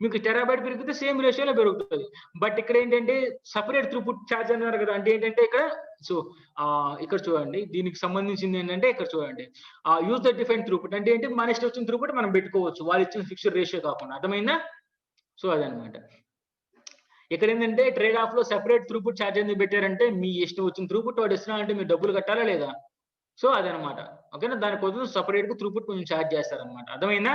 Speaker 1: మీకు టెరాబైట్ పెరిగితే సేమ్ రేషియోలో పెరుగుతుంది. బట్ ఇక్కడ ఏంటంటే సపరేట్ త్రూపుట్ ఛార్జ్ అన్నారు కదా. అంటే ఏంటంటే ఇక్కడ ఇక్కడ చూడండి, దీనికి సంబంధించింది ఏంటంటే ఇక్కడ చూడండి, యూజ్ ద డిఫైన్ త్రూపుట్ అంటే ఏంటి? మన ఇష్టం వచ్చిన త్రూపుట్ మనం పెట్టుకోవచ్చు, వాళ్ళు ఇచ్చిన ఫిక్స్డ్ రేషియో కాకుండా. అర్థమైందా? సో అదనమాట. ఇక్కడ ఏంటంటే ట్రేడ్ ఆఫ్ లో సెపరేట్ త్రూపుట్ ఛార్జ్ ఎందుకు పెట్టారంటే మీ ఇష్టం వచ్చిన త్రూపుట్ వాడు ఇస్తున్నా అంటే మీరు డబ్బులు కట్టాలా లేదా? సో అదనమాట. ఓకేనా? దానికోసం సపరేట్ గా త్రూపుట్ కొంచెం ఛార్జ్ చేస్తారనమాట. అర్థమైందా?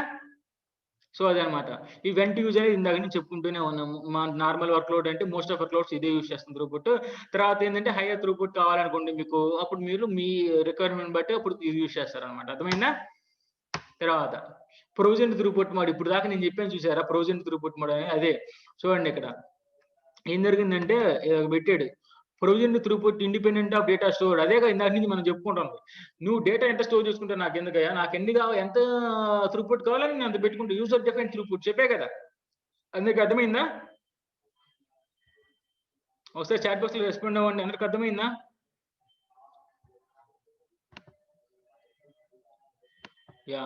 Speaker 1: సో అదనమాట. ఈ వెంట్ యూజ్ అనేది ఇందాక నుంచి చెప్పుకుంటూనే ఉన్నాము. మా నార్మల్ వర్క్ లోడ్ అంటే మోస్ట్ ఆఫ్ వర్క్ లోడ్స్ ఇదే యూజ్ చేస్తుంది త్రూపుట్. తర్వాత ఏంటంటే హైయర్ త్రూపుట్ కావాలనుకోండి మీకు, అప్పుడు మీరు మీ రిక్వైర్మెంట్ బట్టి అప్పుడు యూజ్ చేస్తారనమాట. అర్థమైందా? తర్వాత ప్రొవిజన్ త్రూపుట్ మోడ్. ఇప్పుడు దాకా నేను చెప్పాను చూసారా ప్రొవిజన్ త్రూపుట్ మోడ్ అని? అదే చూడండి ఇక్కడ ఏం జరిగిందంటే పెట్టాడు provision throughput independent of data store. అదేగా ఇందాక నుంచి మనం చెప్పుకుంటాం. నువ్వు డేటా ఎంత స్టోర్ చేసుకుంటా నాకు ఎందుకయ్యా, నాకు ఎన్ని కావాలి, ఎంత త్రూపుట్ కావాలని నేను అంత పెట్టుకుంటా. యూజర్ డిఫైన్ త్రూపుట్ చెప్పే కదా. అందరికి అర్థమైందా? ఒకసారి చాట్ బాక్స్ లో రెస్పాండ్ అవ్వండి. అందరికి అర్థమైందా? యా.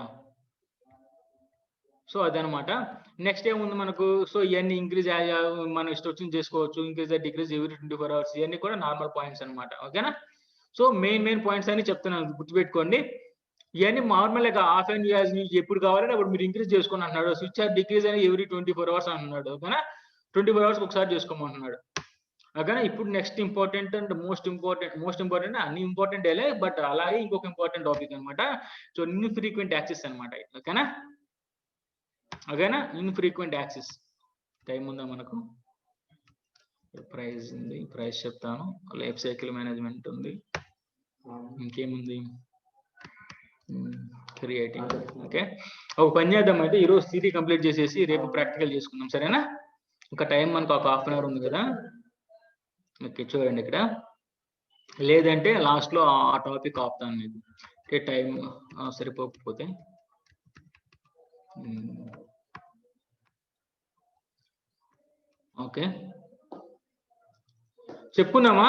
Speaker 1: సో అదనమాట. నెక్స్ట్ ఏముంది మనకు? సో ఇవన్నీ ఇంక్రీజ్ మనం ఇష్టం వచ్చింది చేసుకోవచ్చు. Increase decrease every 24 hours. ఇవన్నీ కూడా నార్మల్ పాయింట్స్ అనమాట. ఓకేనా? సో మెయిన్ పాయింట్స్ అని చెప్తున్నాను, గుర్తుపెట్టుకోండి. ఇవన్నీ నార్మల్ గా ఆఫ్ అండ్ యూజ్ మీకు ఎప్పుడు కావాలంటే అప్పుడు మీరు ఇంక్రీజ్ చేసుకుని అంటున్నాడు. స్విచ్ ఆర్ డిక్రీజ్ అని ఎవ్రీ 24 hours అంటున్నాడు. ఓకేనా? 24 hours ఒకసారి చేసుకోమంటున్నాడు. ఓకేనా? ఇప్పుడు next important and most important అన్ని ఇంపార్టెంట్ ఏలే, బట్ అలాగే ఇంకొక ఇంపార్టెంట్ టాపిక్ అనమాట. సో ఇన్ఫ్రీక్వెంట్ యాక్సెస్ అనమాట. ఓకేనా? ఓకేనా? Infrequent access. టైం ఉందా మనకు? ప్రైస్ ఉంది, ప్రైస్ చెప్తాను. లైఫ్ సైకిల్ మేనేజ్మెంట్ ఉంది, ఇంకేముంది? క్రియేటింగ్. ఓకే, ఒక పని చేద్దాం అయితే ఈరోజు థియరీ కంప్లీట్ చేసేసి రేపు ప్రాక్టికల్ చేసుకుందాం, సరేనా? ఇంకా టైం మనకు ఒక 1/2 hour ఉంది కదా. ఓకే చూడండి ఇక్కడ, లేదంటే లాస్ట్ లో ఆ టాపిక్ ఆపుతాను మీకు. టైం సరిపోకపోతే. ఓకే చెప్పుకుందామా?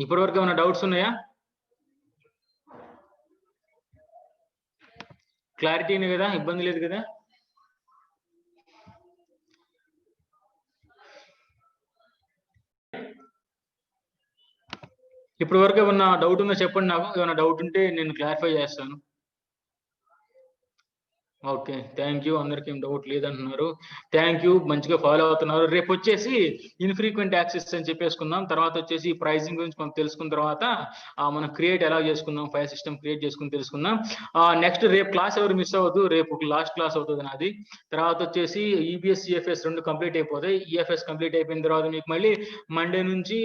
Speaker 1: ఇప్పటి వరకు ఏమైనా డౌట్స్ ఉన్నాయా? క్లారిటీనే కదా, ఇబ్బంది లేదు కదా? ఇప్పటి వరకు ఏమన్నా డౌట్ ఉందో చెప్పండి నాకు. ఏమైనా డౌట్ ఉంటే నేను క్లారిఫై చేస్తాను. ఓకే. Thank you. అందరికేం డౌట్ లేదంటున్నారు. Thank you. మంచిగా ఫాలో అవుతున్నారు. రేపొచ్చేసి ఇన్‌ఫ్రీక్వెంట్ యాక్సెస్ అని చెప్పేసుకుందాం. తర్వాతొచ్చేసి ప్రైజింగ్ గురించి కొంత తెలుసుకున్న తర్వాత మనం క్రియేట్ ఎలా చేసుకుందాం, ఫైల్ సిస్టమ్ క్రియేట్ చేసుకొని తెలుసుకుందాం. నెక్స్ట్ రేపు క్లాస్ ఎవరు మిస్ అవ్వద్దు. రేపు లాస్ట్ క్లాస్ అవుతది నాది. తర్వాతొచ్చేసి ఈబీఎస్, ఈఎఫ్ఎస్ 2 కంప్లీట్ అయిపోతాయి. ఈఎఫ్ఎస్ కంప్లీట్ అయిపోయిన తర్వాత మీకు మళ్ళీ మండే నుంచి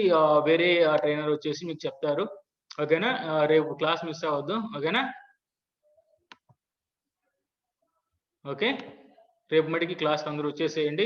Speaker 1: వేరే ట్రైనర్ వచ్చేసి మీకు చెప్తారు. ఓకేనా? రేపు క్లాస్ మిస్ అవ్వద్దు. ఓకేనా? ఓకే. రేపు మటికి క్లాస్‌కి అందరూ వచ్చేసేయండి.